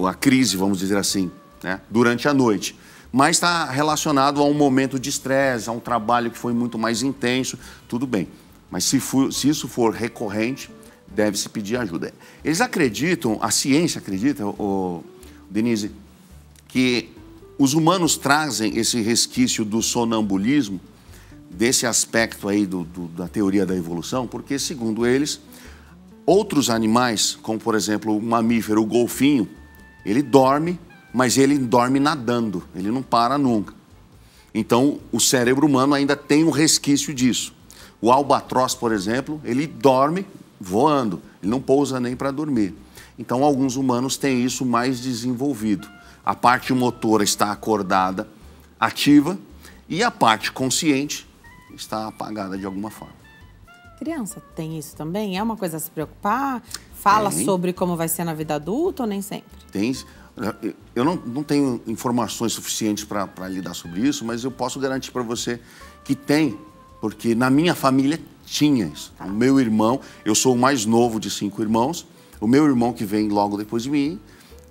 Speaker 3: a crise, vamos dizer assim, né? Durante a noite. Mas está relacionado a um momento de estresse, a um trabalho que foi muito mais intenso, tudo bem. Mas se isso for recorrente, deve-se pedir ajuda. Eles acreditam, a ciência acredita, Denise, que os humanos trazem esse resquício do sonambulismo, desse aspecto aí da teoria da evolução, porque, segundo eles, outros animais, como, por exemplo, o mamífero, o golfinho, ele dorme, mas ele dorme nadando, ele não para nunca. Então, o cérebro humano ainda tem um resquício disso. O albatroz, por exemplo, ele dorme voando, ele não pousa nem para dormir. Então, alguns humanos têm isso mais desenvolvido. A parte motora está acordada, ativa, e a parte consciente está apagada de alguma forma.
Speaker 1: Criança tem isso também? É uma coisa a se preocupar? Fala sobre como vai ser na vida adulta ou nem sempre?
Speaker 3: Tem. Eu não tenho informações suficientes para lidar sobre isso, mas eu posso garantir para você que tem, porque na minha família tinha isso. O meu irmão, eu sou o mais novo de 5 irmãos, o meu irmão que vem logo depois de mim,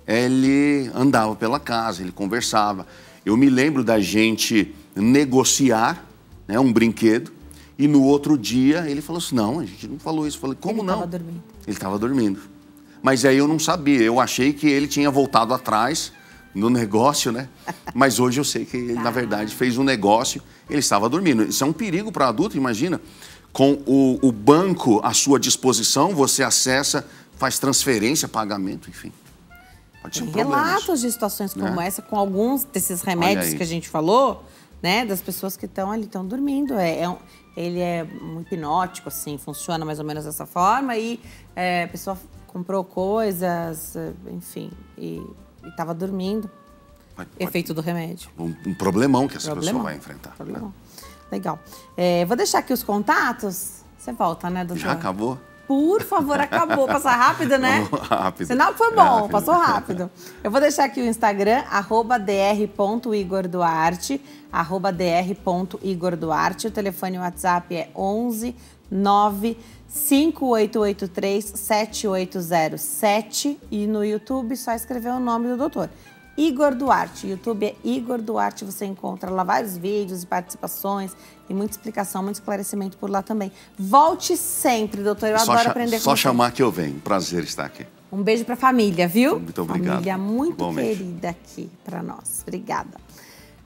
Speaker 3: ele andava pela casa, ele conversava. Eu me lembro da gente negociar, né, um brinquedo, e no outro dia ele falou assim, não, a gente não falou isso. Eu falei, como não? Ele estava dormindo. Ele estava dormindo. Mas aí eu não sabia, eu achei que ele tinha voltado atrás no negócio, né? Mas hoje eu sei que ele, na verdade, fez um negócio, ele estava dormindo. Isso é um perigo para adulto, imagina. Com o banco à sua disposição, você acessa, faz transferência, pagamento, enfim. Pode ser um problema.
Speaker 1: Relatos de situações como essa, com alguns desses remédios que a gente falou, né, das pessoas que estão ali, estão dormindo. Ele é um hipnótico, assim, funciona mais ou menos dessa forma. E a pessoa comprou coisas, enfim, e estava dormindo. Efeito do remédio.
Speaker 3: Um problemão que essa pessoa vai enfrentar.
Speaker 1: Né? Legal. Vou deixar aqui os contatos. Você volta, né, doutor?
Speaker 3: Já acabou?
Speaker 1: Por favor, acabou. Passar rápido, né?
Speaker 3: Rápido.
Speaker 1: Sinal que foi bom, passou rápido. Eu vou deixar aqui o Instagram, @dr.igorduarte, @dr.igorduarte. O telefone e o WhatsApp é 11 9 5883 7807. E no YouTube, só escrever o nome do doutor. Igor Duarte, YouTube é Igor Duarte, você encontra lá vários vídeos e participações e muita explicação, muito esclarecimento por lá também. Volte sempre, doutor, eu adoro aprender com você.
Speaker 3: Só chamar que eu venho, prazer estar aqui.
Speaker 1: Um beijo pra família, viu?
Speaker 3: Muito obrigado.
Speaker 1: Família muito querida aqui pra nós, obrigada.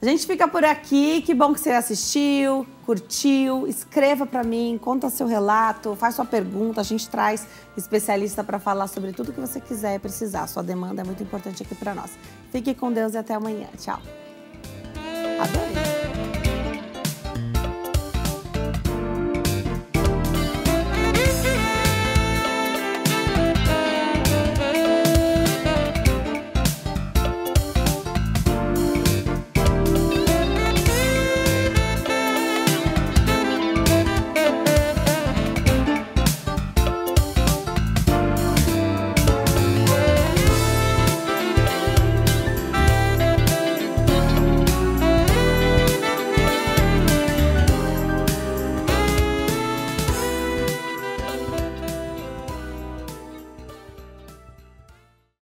Speaker 1: A gente fica por aqui, que bom que você assistiu, curtiu, escreva para mim, conta seu relato, faz sua pergunta, a gente traz especialista para falar sobre tudo que você quiser e precisar. Sua demanda é muito importante aqui para nós. Fique com Deus e até amanhã. Tchau. Adorei.